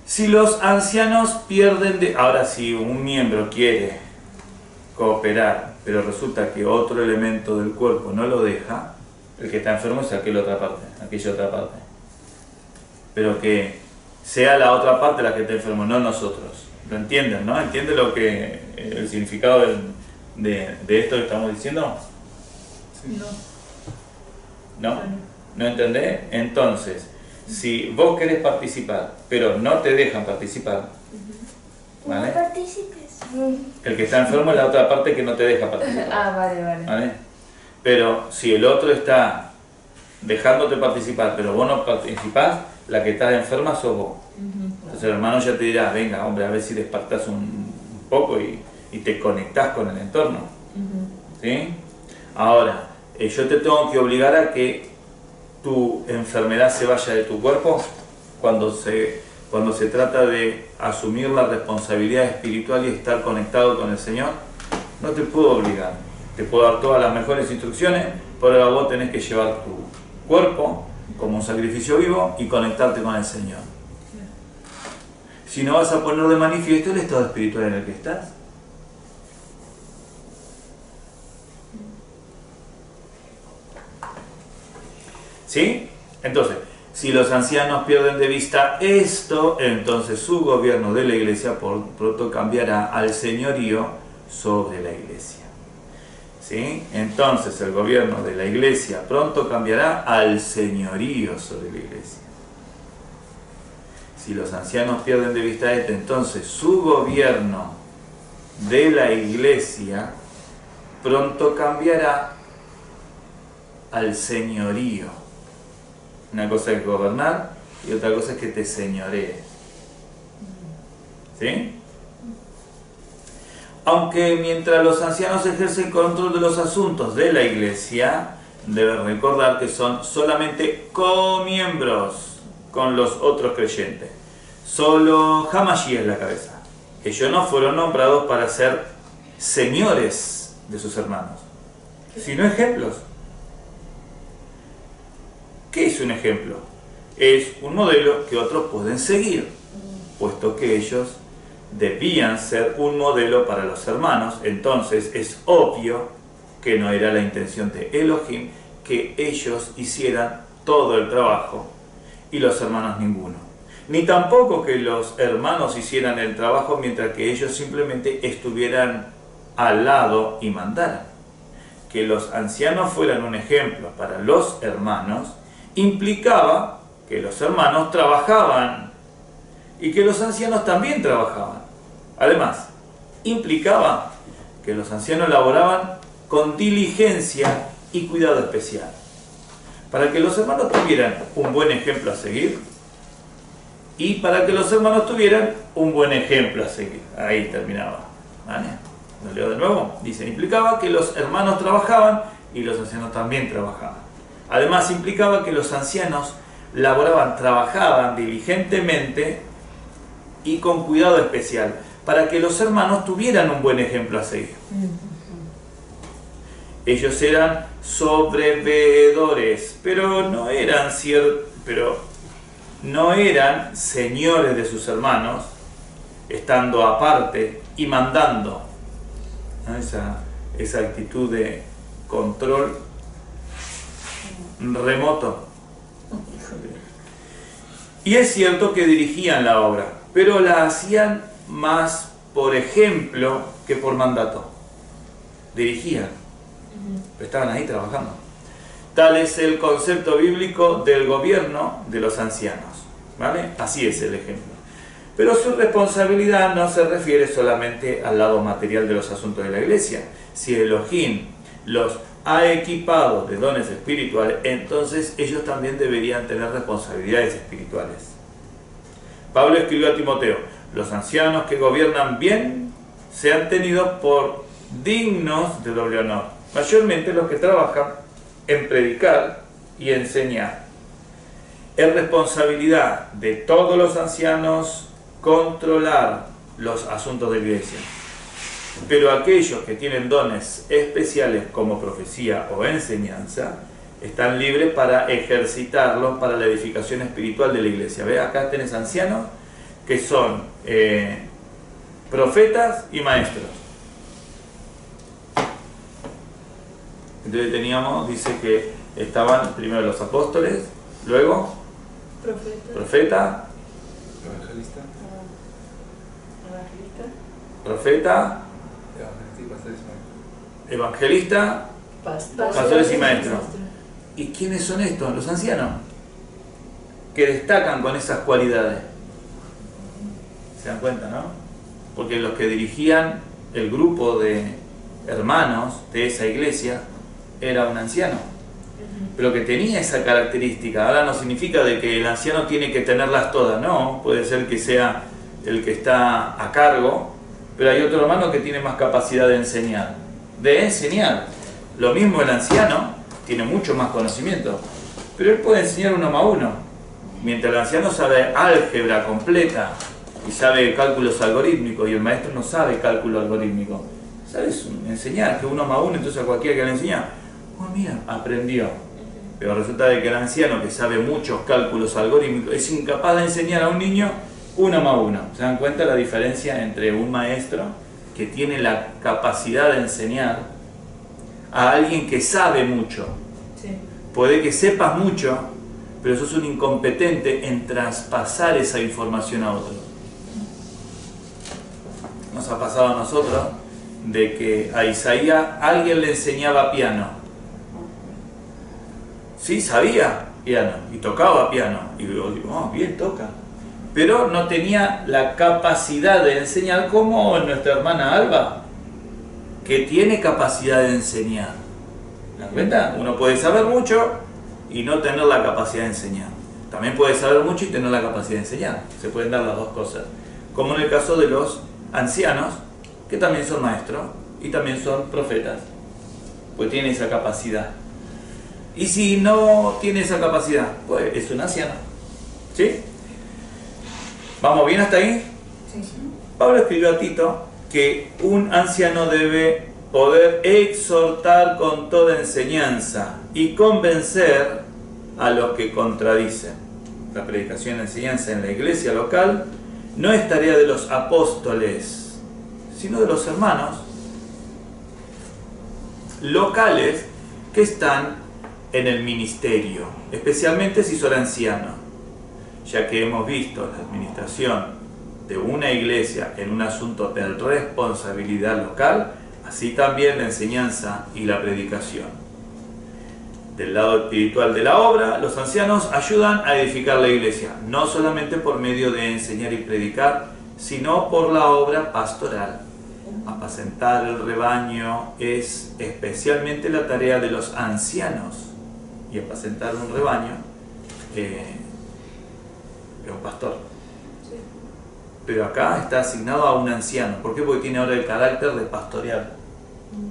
S2: Si los ancianos pierden de... Ahora, si un miembro quiere cooperar, pero resulta que otro elemento del cuerpo no lo deja, el que está enfermo es aquella otra parte. Pero que sea la otra parte la que esté enfermo, no nosotros. ¿Lo entienden, no? ¿Entienden el significado de esto que estamos diciendo?
S5: Sí.
S2: ¿No? ¿No entendés? Entonces, si vos querés participar, pero no te dejan participar, ¿vale?
S3: No participes.
S2: El que está enfermo es la otra parte que no te deja participar. ¿Vale? Pero si el otro está dejándote participar, pero vos no participás, la que está enferma sos vos. Entonces el hermano ya te dirá, venga, hombre, a ver si despertás un poco y te conectás con el entorno. ¿Sí? Ahora, yo te tengo que obligar a que tu enfermedad se vaya de tu cuerpo cuando se trata de asumir la responsabilidad espiritual y estar conectado con el Señor. No te puedo obligar, te puedo dar todas las mejores instrucciones, pero vos tenés que llevar tu cuerpo como un sacrificio vivo y conectarte con el Señor. Si no, vas a poner de manifiesto el estado espiritual en el que estás. ¿Sí? Entonces, si los ancianos pierden de vista esto, entonces su gobierno de la iglesia pronto cambiará al señorío sobre la iglesia. ¿Sí? Entonces el gobierno de la iglesia pronto cambiará al señorío sobre la iglesia. Si los ancianos pierden de vista esto, entonces su gobierno de la iglesia pronto cambiará al señorío. Una cosa es gobernar y otra cosa es que te señorees. ¿Sí? Aunque mientras los ancianos ejercen control de los asuntos de la iglesia, deben recordar que son solamente comiembros con los otros creyentes. Solo Hamashiach es la cabeza. Ellos no fueron nombrados para ser señores de sus hermanos, sino ejemplos. ¿Qué es un ejemplo? Es un modelo que otros pueden seguir, puesto que ellos debían ser un modelo para los hermanos. Entonces es obvio que no era la intención de Elohim que ellos hicieran todo el trabajo y los hermanos ninguno. Ni tampoco que los hermanos hicieran el trabajo mientras que ellos simplemente estuvieran al lado y mandaran. Que los ancianos fueran un ejemplo para los hermanos implicaba que los hermanos trabajaban y que los ancianos también trabajaban. Además, implicaba que los ancianos laboraban con diligencia y cuidado especial. Para que los hermanos tuvieran un buen ejemplo a seguir y para que los hermanos tuvieran un buen ejemplo a seguir. Ahí terminaba. ¿Vale? Lo leo de nuevo. Dice, implicaba que los hermanos trabajaban y los ancianos también trabajaban. Además, implicaba que los ancianos trabajaban diligentemente y con cuidado especial, para que los hermanos tuvieran un buen ejemplo a seguir. Ellos eran sobreveedores, pero no eran señores de sus hermanos, estando aparte y mandando. ¿No? Esa actitud de control remoto. Y es cierto que dirigían la obra, pero la hacían más por ejemplo que por mandato. Dirigían, pero estaban ahí trabajando. Tal es el concepto bíblico del gobierno de los ancianos, ¿vale? Así es el ejemplo. Pero su responsabilidad no se refiere solamente al lado material de los asuntos de la iglesia. Si Elohim los ha equipado de dones espirituales, entonces ellos también deberían tener responsabilidades espirituales. Pablo escribió a Timoteo: los ancianos que gobiernan bien sean tenidos por dignos de doble honor, mayormente los que trabajan en predicar y enseñar. Es responsabilidad de todos los ancianos controlar los asuntos de la iglesia, pero aquellos que tienen dones especiales como profecía o enseñanza están libres para ejercitarlos para la edificación espiritual de la iglesia. ¿Ve? Acá tenés ancianos que son profetas y maestros. Entonces teníamos, dice que estaban primero los apóstoles, luego profeta,
S4: Evangelista.
S2: profeta, evangelista, pastores y maestros. ¿Y quiénes son estos? Los ancianos, que destacan con esas cualidades. ¿Se dan cuenta, no? Porque los que dirigían el grupo de hermanos de esa iglesia era un anciano, pero que tenía esa característica. Ahora no significa de que el anciano tiene que tenerlas todas, no, puede ser que sea el que está a cargo, pero hay otro hermano que tiene más capacidad de enseñar. Lo mismo el anciano tiene mucho más conocimiento, pero él puede enseñar uno más uno, mientras el anciano sabe álgebra completa y sabe cálculos algorítmicos, y el maestro no sabe cálculo algorítmico. ¿Sabes? Enseñar, que uno más uno, entonces a cualquiera que le enseña, oh mira, aprendió. Pero resulta de que el anciano, que sabe muchos cálculos algorítmicos, es incapaz de enseñar a un niño uno más uno. ¿Se dan cuenta la diferencia entre un maestro que tiene la capacidad de enseñar a alguien que sabe mucho?
S5: Sí.
S2: Puede que sepas mucho, pero sos un incompetente en traspasar esa información a otro. Nos ha pasado a nosotros de que a Isaías alguien le enseñaba piano. Sí, sabía piano y tocaba piano. Y yo digo, oh, bien, toca. Pero no tenía la capacidad de enseñar como nuestra hermana Alba, que tiene capacidad de enseñar. ¿Se dan cuenta? Uno puede saber mucho y no tener la capacidad de enseñar. También puede saber mucho y tener la capacidad de enseñar. Se pueden dar las dos cosas. Como en el caso de los ancianos, que también son maestros y también son profetas, pues tiene esa capacidad. Y si no tiene esa capacidad, pues es un anciano. ¿Sí? ¿Vamos bien hasta ahí?
S5: Sí.
S2: Pablo escribió a Tito que un anciano debe poder exhortar con toda enseñanza y convencer a los que contradicen. La predicación y enseñanza en la iglesia local no es tarea de los apóstoles, sino de los hermanos locales que están en el ministerio, especialmente si son ancianos, ya que hemos visto la administración de una iglesia en un asunto de responsabilidad local, así también la enseñanza y la predicación. Del lado espiritual de la obra, los ancianos ayudan a edificar la iglesia, no solamente por medio de enseñar y predicar, sino por la obra pastoral. Apacentar el rebaño es especialmente la tarea de los ancianos, y apacentar un rebaño es un pastor. Pero acá está asignado a un anciano. ¿Por qué? Porque tiene ahora el carácter de pastorear.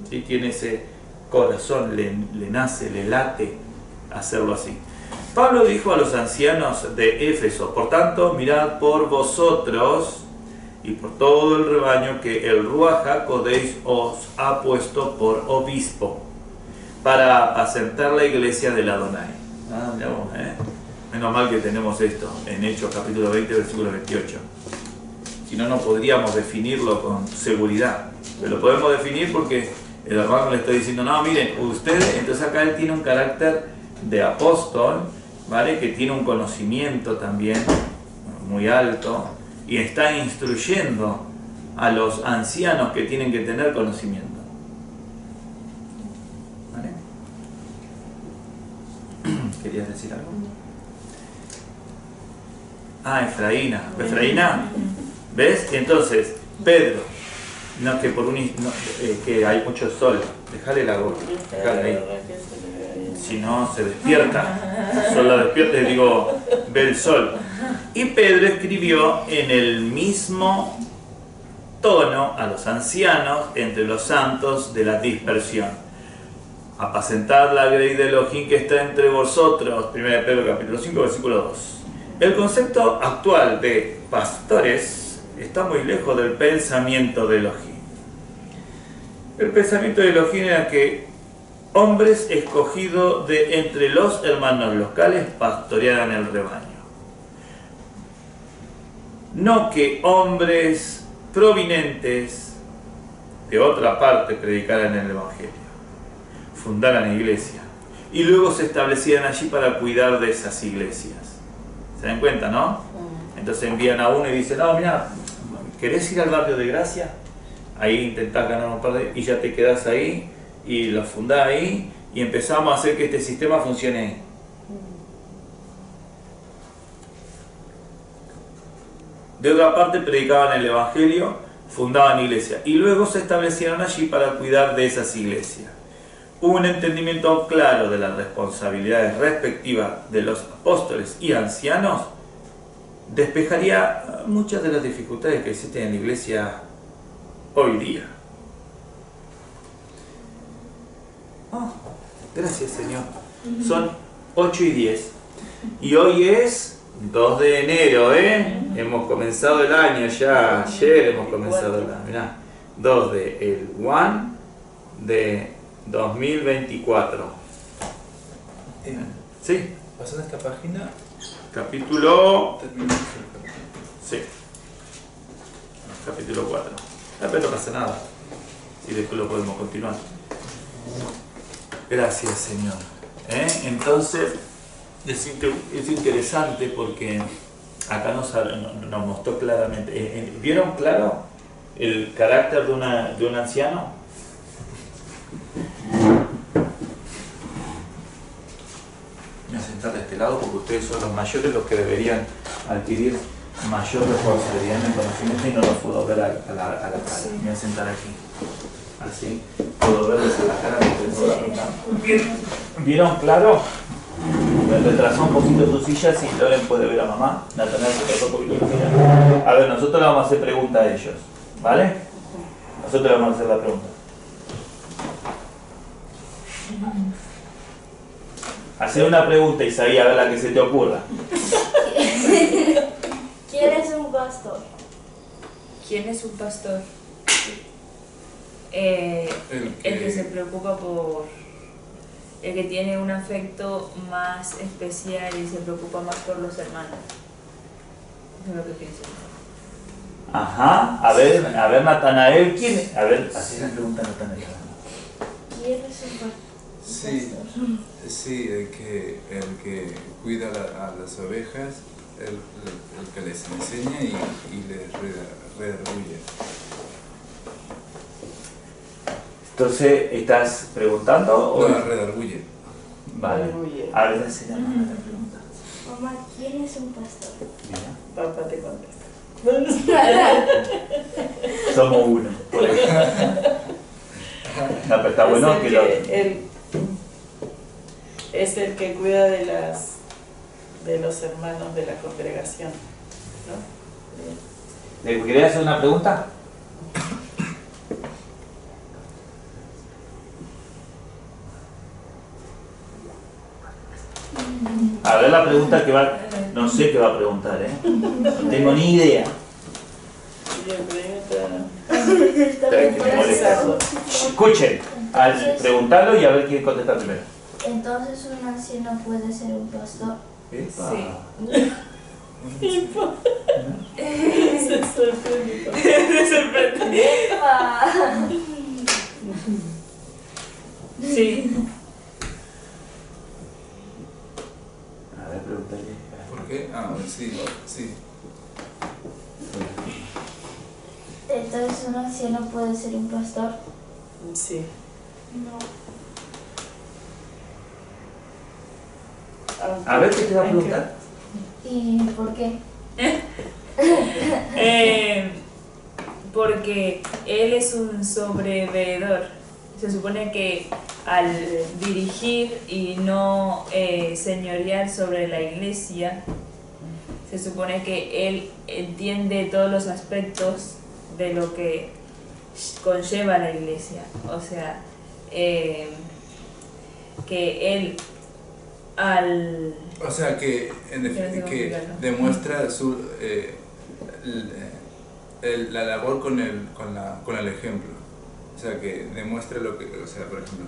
S2: ¿Sí? Tiene ese corazón, le nace, le late hacerlo así. Pablo dijo a los ancianos de Éfeso: por tanto, mirad por vosotros y por todo el rebaño que el Ruach HaKodesh os ha puesto por obispo, para apacentar la iglesia del Adonai. Menos mal que tenemos esto en Hechos capítulo 20, versículo 28. Si no, no podríamos definirlo con seguridad. Pero lo podemos definir porque el hermano le está diciendo, no, miren, ustedes, entonces acá él tiene un carácter de apóstol, ¿vale? Que tiene un conocimiento también muy alto y está instruyendo a los ancianos que tienen que tener conocimiento. ¿Vale? ¿Querías decir algo? Ah, Efraína. ¿Efraína? ¿Ves? Entonces, Pedro, No, que por que hay mucho sol. Dejale la gorra. Dejale ahí. Si no, se despierta. Solo despierta y digo, ve el sol. Y Pedro escribió en el mismo tono a los ancianos entre los santos de la dispersión. Apacentad la grey de Elohim que está entre vosotros. 1 Pedro capítulo 5, versículo 2. El concepto actual de pastores está muy lejos del pensamiento de Elohim. El pensamiento de Elohim era que hombres escogidos de entre los hermanos locales pastorearan el rebaño. No que hombres provenientes de otra parte predicaran el Evangelio, fundaran iglesia y luego se establecieran allí para cuidar de esas iglesias. ¿Se dan cuenta, no? Entonces envían a uno y dicen, no, mira, ¿querés ir al barrio de Gracia? Ahí intentás ganar un par de... y ya te quedás ahí y lo fundás ahí y empezamos a hacer que este sistema funcione ahí. De otra parte predicaban el Evangelio, fundaban iglesias y luego se establecieron allí para cuidar de esas iglesias. Un entendimiento claro de las responsabilidades respectivas de los apóstoles y ancianos despejaría muchas de las dificultades que existen en la iglesia hoy día. Oh, gracias, Señor. Son 8:10 y hoy es 2 de enero, ¿eh? Hemos comenzado el año ya, ayer hemos comenzado el año. Mirá, 2 de el 1 de 2024. ¿Sí?
S4: Pasando esta página.
S2: Capítulo... Sí. Capítulo 4. Pero no pasa nada. Y después lo podemos continuar. Gracias, Señor. Entonces, es interesante porque acá nos mostró claramente. ¿Vieron claro el carácter de un anciano? Voy a sentar de este lado porque ustedes son los mayores los que deberían adquirir mayor responsabilidad en el conocimiento y no los puedo ver a la cara. Me voy a sentar aquí. Así. Puedo verles a la cara. ¿Vieron claro? Me retrasó un poquito su silla, si Loren puede ver a mamá. Natanael se retrasó un poquito su silla. A ver, nosotros le vamos a hacer preguntas a ellos. ¿Vale? Nosotros le vamos a hacer la pregunta. Hacer una pregunta, Isaí, a ver la que se te ocurra.
S3: ¿Quién es un pastor?
S1: ¿Quién es un pastor? El que se preocupa por... el que tiene un afecto más especial y se preocupa más por los hermanos. Eso es lo que pienso.
S2: Ajá, a ver Natanael, ¿quién es? A ver, así la pregunta Natanael.
S3: ¿Quién es un pastor?
S4: Sí, el que cuida a las ovejas, el que les enseña y les redarguye.
S2: Entonces, ¿estás preguntando? O...
S4: No, redarguye.
S2: Vale. A ver, enseñame la pregunta.
S3: Mamá, ¿quién es un pastor?
S2: Mira.
S5: Papá te contesta.
S2: Somos uno. Por eso. No, pero está bueno que lo...
S5: Es el que cuida de los hermanos de la congregación, ¿no?
S2: ¿Le quería hacer una pregunta? A ver la pregunta que va... No sé qué va a preguntar, ¿eh? No tengo ni idea. Escuchen, al preguntarlo y a ver quién contesta primero.
S3: Entonces un anciano puede ser un pastor.
S2: Epa.
S1: Sí.
S5: Se sorprende. Sí.
S2: A ver, pregúntale.
S4: ¿Por qué? Ah, sí.
S3: Entonces un anciano puede ser un pastor.
S5: Sí.
S3: No.
S2: A ver qué te va a preguntar.
S3: ¿Y por qué?
S1: porque Él es un sobreveedor. Se supone que al dirigir y no señorear sobre la iglesia, se supone que Él entiende todos los aspectos de lo que conlleva la iglesia. O sea, que Él
S4: O sea que, que demuestra la labor con el ejemplo. O sea que demuestra lo que, o sea, por ejemplo,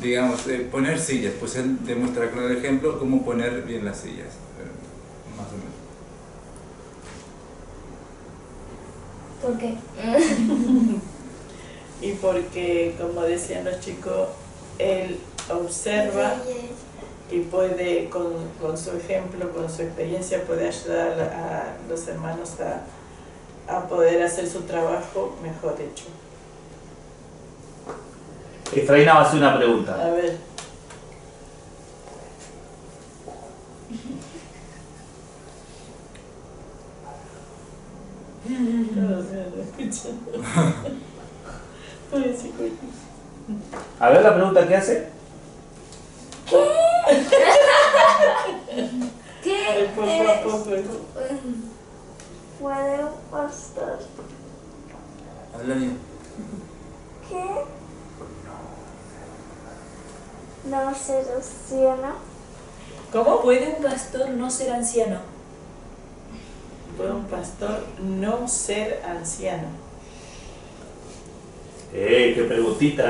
S4: digamos, poner sillas, pues él demuestra con el ejemplo cómo poner bien las sillas, más o menos.
S3: ¿Por qué?
S5: Y porque, como decían los chicos, él observa y puede, con su ejemplo, con su experiencia, puede ayudar a los hermanos a poder hacer su trabajo mejor hecho.
S6: Efraína va a hacer una pregunta.
S5: A ver.
S6: A ver la pregunta que hace.
S3: ¿Qué
S5: Poco a poco.
S3: puede un pastor?
S4: Habla bien.
S3: ¿Qué? No ser anciano.
S1: ¿Cómo puede un pastor no ser anciano?
S5: Puede un pastor no ser anciano.
S6: Qué preguntita,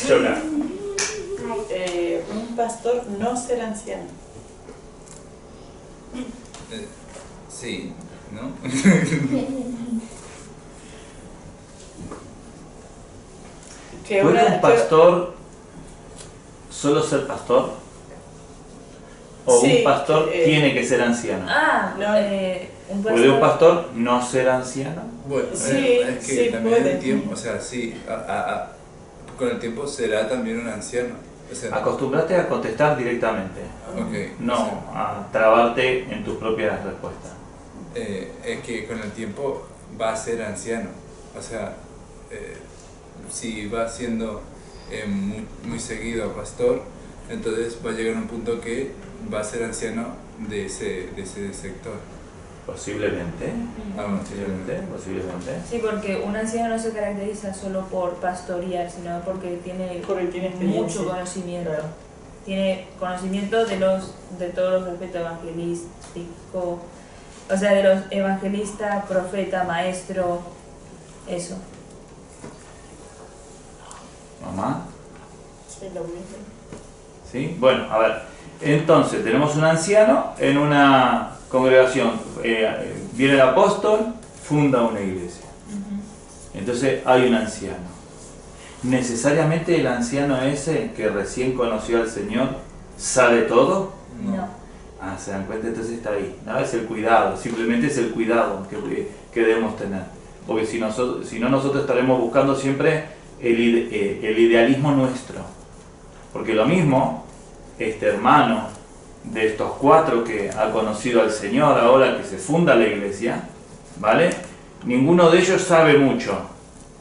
S6: Choca.
S5: Un pastor no ser anciano.
S4: Sí, ¿no?
S5: Que
S6: ¿Puede un pastor solo ser pastor? ¿O
S5: Sí,
S6: un pastor
S5: que,
S6: tiene que ser anciano?
S1: Un
S6: ¿Puede un pastor no ser anciano?
S4: Bueno,
S5: Sí,
S4: es que
S5: sí,
S4: también
S5: puede.
S4: el tiempo, o sea, sí, con el tiempo será también un anciano. O sea,
S6: Acostumbrate a contestar directamente,
S4: okay,
S6: no
S4: o sea,
S6: a trabarte en tus propias respuestas.
S4: es que con el tiempo va a ser anciano. O sea, si va siendo muy seguido pastor, entonces va a llegar a un punto que va a ser anciano de ese sector.
S6: Posiblemente. Posiblemente.
S1: Sí, porque un anciano no se caracteriza solo por pastorear, sino porque tiene
S5: experiencia.
S1: mucho conocimiento.
S5: Claro.
S1: Tiene conocimiento de todos los aspectos evangelísticos, o sea, de los evangelistas, profeta, maestro, eso.
S6: ¿Mamá?
S5: Sí, lo mismo.
S6: ¿Sí? Bueno, a ver. Entonces, tenemos un anciano en una congregación. Viene el apóstol, funda una iglesia. Entonces, hay un anciano. ¿Necesariamente el anciano ese que recién conoció al Señor sabe todo?
S1: No.
S6: Ah, se dan cuenta, entonces está ahí. No es el cuidado, simplemente es el cuidado que debemos tener. Porque si no, nosotros estaremos buscando siempre el idealismo nuestro. Porque lo mismo, este hermano de estos 4 que ha conocido al Señor ahora que se funda la iglesia, ¿vale? Ninguno de ellos sabe mucho.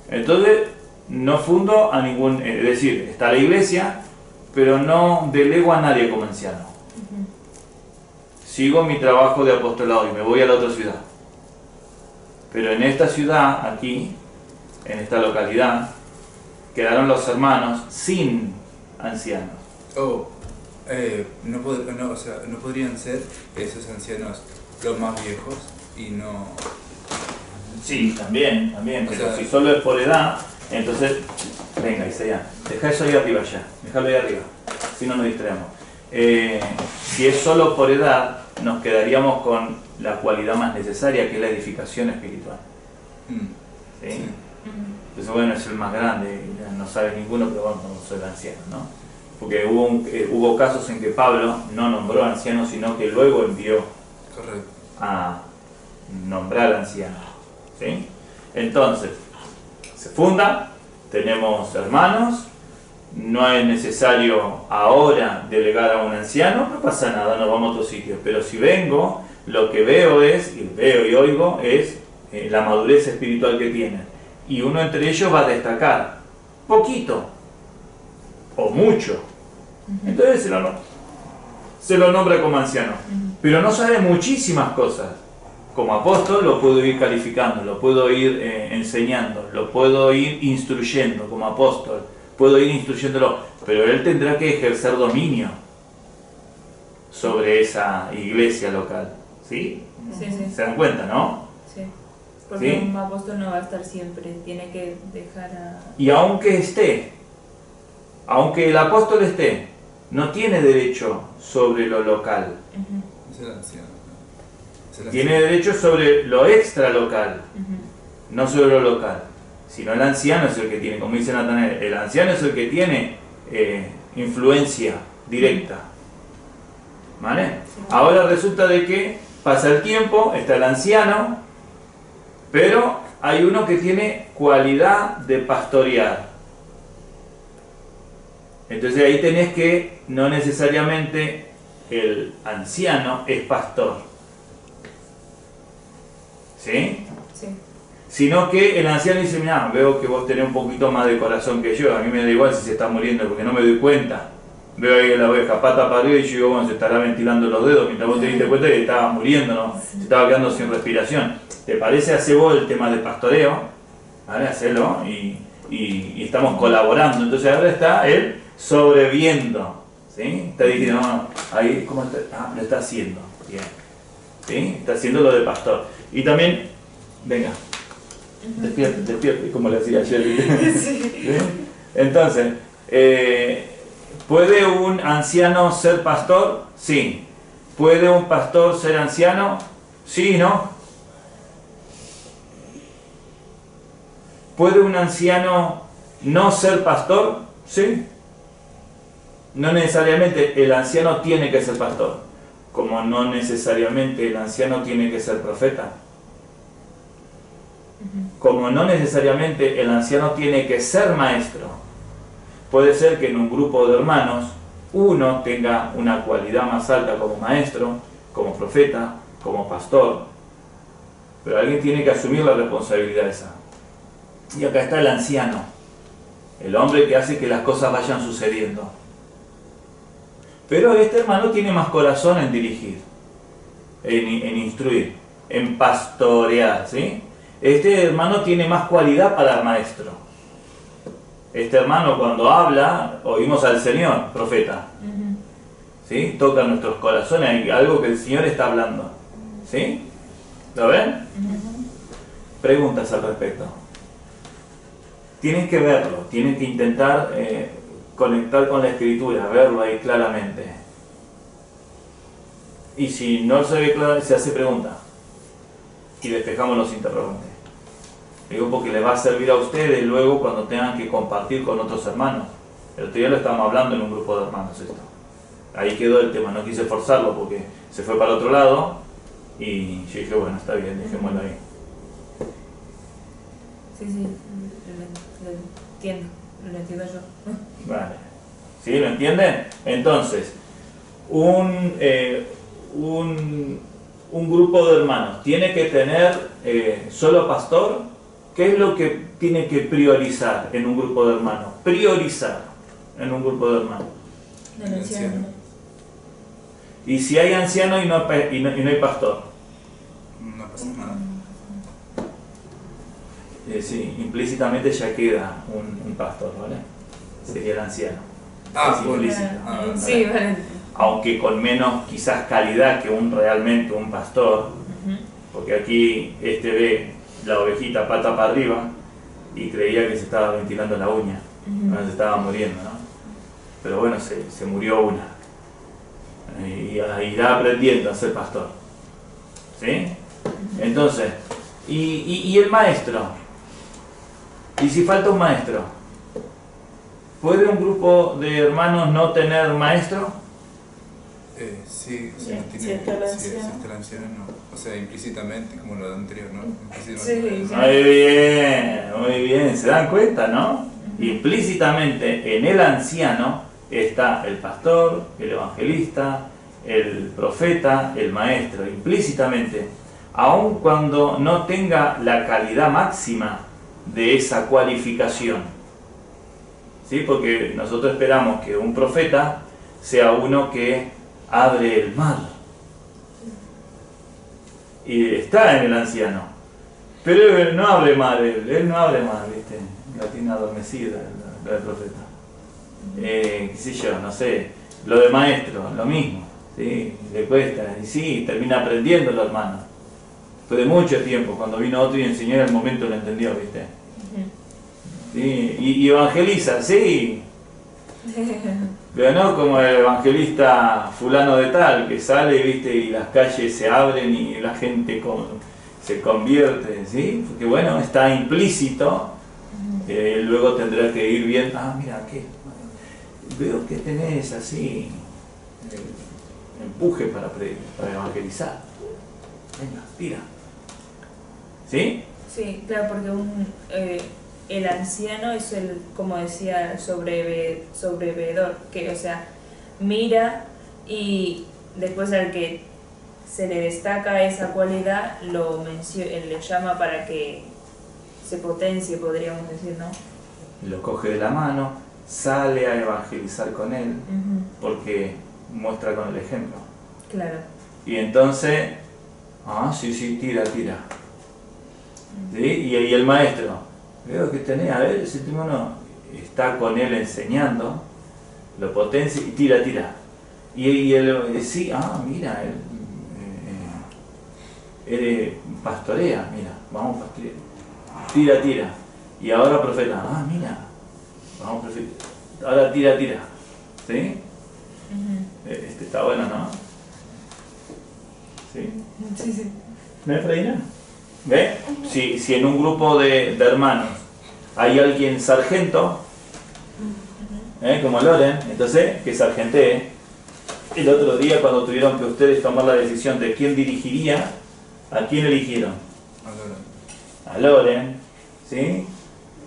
S6: Entonces, no fundo a ningún... Es decir, está la iglesia, pero no delego a nadie como anciano. Sigo mi trabajo de apostolado y me voy a la otra ciudad. Pero en esta ciudad, aquí, en esta localidad, quedaron los hermanos sin ancianos.
S4: No podrían ser esos ancianos los más viejos y no...
S6: Sí, también, pero
S4: O sea,
S6: si solo es por edad, entonces, venga Isaías, deja eso ahí arriba ya, déjalo ahí arriba, si no nos distraemos. Si es solo por edad, nos quedaríamos con la cualidad más necesaria, que es la edificación espiritual. ¿Sí?
S4: Sí.
S6: Entonces, bueno, es el más grande, no sabes ninguno, pero bueno, soy el anciano, ¿no? Porque hubo casos en que Pablo no nombró anciano, sino que luego envió
S4: Correcto.
S6: a nombrar anciano. ¿Sí? Entonces, se funda, tenemos hermanos, no es necesario ahora delegar a un anciano, no pasa nada, nos vamos a otro sitio. Pero si vengo, lo que veo y oigo es la madurez espiritual que tienen. y uno entre ellos va a destacar poquito o mucho. Entonces se lo nombra como anciano, pero no sabe muchísimas cosas. Como apóstol lo puedo ir calificando, lo puedo ir enseñando, lo puedo ir instruyendo como apóstol, puedo ir instruyéndolo, pero él tendrá que ejercer dominio sobre esa iglesia local. ¿Sí?
S1: Sí, sí.
S6: ¿Se dan cuenta, no?
S1: Sí. Porque
S6: ¿Sí?
S1: un apóstol no va a estar siempre, tiene que dejar a...
S6: Y aunque el apóstol esté, no tiene derecho sobre lo local.
S4: Es el anciano. Es el
S6: Tiene
S4: anciano.
S6: derecho sobre lo extra local, no sobre lo local. Sino el anciano es el que tiene, como dice Natanael, el anciano es el que tiene influencia directa. ¿Vale? Ahora resulta de que pasa el tiempo, está el anciano, pero hay uno que tiene cualidad de pastorear. Entonces ahí tenés que no necesariamente el anciano es pastor. ¿Sí?
S1: Sí.
S6: Sino que el anciano dice, mira, veo que vos tenés un poquito más de corazón que yo, a mí me da igual si se está muriendo porque no me doy cuenta. Veo ahí la oveja pata para arriba y yo digo, bueno, se estará ventilando los dedos mientras vos te diste cuenta que estaba muriendo, ¿no? Se estaba quedando sin respiración. ¿Te parece hacer vos el tema de pastoreo? ¿Vale? Hacelo y estamos colaborando. Entonces ahora está él sobreviendo. ¿Sí? Está diciendo, no, ahí, ¿cómo está? Ah, lo está haciendo. Bien. ¿Sí? Está haciendo lo de pastor. Y también, venga, despierte, como le decía ayer. ¿Sí? Entonces, ¿puede un anciano ser pastor? Sí. ¿Puede un pastor ser anciano? Sí, ¿no? ¿Puede un anciano no ser pastor? Sí. No necesariamente el anciano tiene que ser pastor, como no necesariamente el anciano tiene que ser profeta. Como no necesariamente el anciano tiene que ser maestro. Puede ser que en un grupo de hermanos uno tenga una cualidad más alta como maestro, como profeta, como pastor, pero alguien tiene que asumir la responsabilidad esa. Y acá está el anciano, el hombre que hace que las cosas vayan sucediendo. Pero este hermano tiene más corazón en dirigir, en instruir, en pastorear, ¿sí? Este hermano tiene más cualidad para maestro. Este hermano cuando habla, oímos al Señor, profeta. ¿Sí? Toca nuestros corazones, hay algo que el Señor está hablando. ¿Sí? ¿Lo ven? Preguntas al respecto. Tienen que verlo, tienen que intentar conectar con la Escritura, verlo ahí claramente. Y si no se ve claro, se hace pregunta. Y despejamos los interrogantes. Digo porque les va a servir a ustedes luego cuando tengan que compartir con otros hermanos. El otro día lo estábamos hablando en un grupo de hermanos esto. Ahí quedó el tema, no quise forzarlo porque se fue para otro lado y yo dije, bueno, está bien, dejémoslo ahí.
S1: Sí, sí, lo entiendo yo.
S6: Vale. ¿Sí? ¿Lo entienden? Entonces, un grupo de hermanos tiene que tener solo pastor. ¿Qué es lo que tiene que priorizar en un grupo de hermanos? Priorizar en un grupo de hermanos.
S1: El anciano.
S6: Y si hay anciano y no hay pastor.
S4: No pasa nada.
S6: Sí, implícitamente ya queda un pastor, ¿vale? Sería el anciano.
S4: Ah,
S6: Es
S4: bueno.
S6: implícito.
S4: ¿Vale?
S1: Sí, vale.
S6: Aunque con menos quizás calidad que realmente un pastor, porque aquí ve la ovejita pata para arriba y creía que se estaba ventilando la uña, se estaba muriendo, ¿no? Pero bueno, se murió una y irá aprendiendo a ser pastor, ¿sí? Entonces, y el maestro, y si falta un maestro, ¿puede un grupo de hermanos no tener maestro?
S4: Sí, o sea,
S5: Sí,
S4: tiene,
S5: si está el
S4: sí, si
S5: anciano.
S4: está el anciano, no. O sea, implícitamente, como lo anterior, ¿no?
S1: Sí.
S6: Muy bien, ¿se dan cuenta, no? Implícitamente en el anciano está el pastor, el evangelista, el profeta, el maestro, implícitamente, aun cuando no tenga la calidad máxima de esa cualificación. ¿Sí? Porque nosotros esperamos que un profeta sea uno que abre el mar. Y está en el anciano. Pero él no abre mar, él no abre mar, ¿viste? La tiene adormecida el profeta. Qué sé yo, no sé, lo de maestro, lo mismo, ¿sí? Le cuesta, y sí, termina aprendiendo el hermano. Después de mucho tiempo, cuando vino otro y enseñó, en el momento lo entendió, ¿viste? ¿Sí? Y evangeliza, sí. Pero no como el evangelista fulano de tal, que sale, ¿viste? Y las calles se abren y la gente se convierte, ¿sí? Porque bueno, está implícito. Luego tendrá que ir viendo, mira, ¿qué? Veo que tenés así empuje para evangelizar. Venga, tira. ¿Sí?
S1: Sí, claro, porque el anciano es el, como decía, el sobreveedor, que, o sea, mira y después al que se le destaca esa cualidad, le llama para que se potencie, podríamos decir, ¿no?
S6: Lo coge de la mano, sale a evangelizar con él, porque muestra con el ejemplo.
S1: Claro.
S6: Y entonces, sí, tira. ¿Sí? Y el maestro, veo que tenés, a ver, ese hermano está con él enseñando, lo potencia y tira. Y él, sí, mira, él pastorea, mira, vamos a pastorear. Tira. Y ahora profeta, mira, vamos profeta. Ahora tira. ¿Sí? Está bueno, ¿no? ¿Sí?
S1: Sí.
S6: ¿No es Freina? ¿Ve? Si en un grupo de hermanos hay alguien sargento, como Loren, entonces que sargentee. El otro día, cuando tuvieron que ustedes tomar la decisión de quién dirigiría, ¿a quién eligieron? A Loren, ¿sí?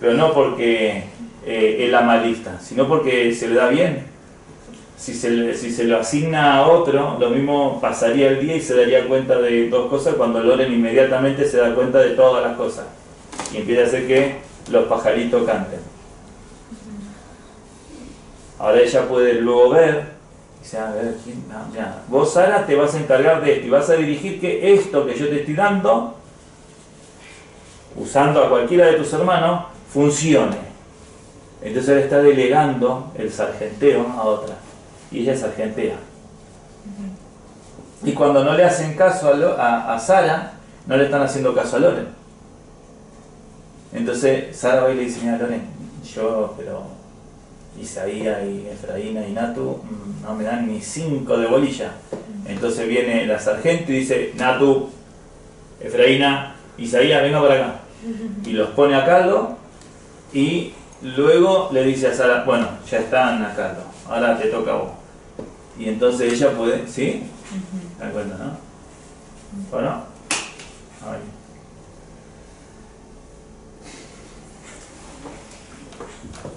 S6: Pero no porque él ama lista, sino porque se le da bien. Si se lo asigna a otro, lo mismo pasaría el día y se daría cuenta de dos cosas, cuando Loren inmediatamente se da cuenta de todas las cosas y empieza a hacer que los pajaritos canten. Ahora ella puede luego ver, dice, a ver, vos, Sara, te vas a encargar de esto y vas a dirigir que esto que yo te estoy dando, usando a cualquiera de tus hermanos, funcione. Entonces él está delegando el sargenteo a otra. Y ella sargentea. Y cuando no le hacen caso a Sara, no le están haciendo caso a Loren. Entonces Sara va y le dice, mira, Loren, pero Isaías y Efraína y Natu no me dan ni 5 de bolilla. Entonces viene la sargento y dice, Natu, Efraína, Isaías, venga para acá. Y los pone a caldo y luego le dice a Sara, bueno, ya están a caldo, ahora te toca a vos. Y entonces ella puede, ¿sí? ¿Te das cuenta, no? ¿O no? Ay.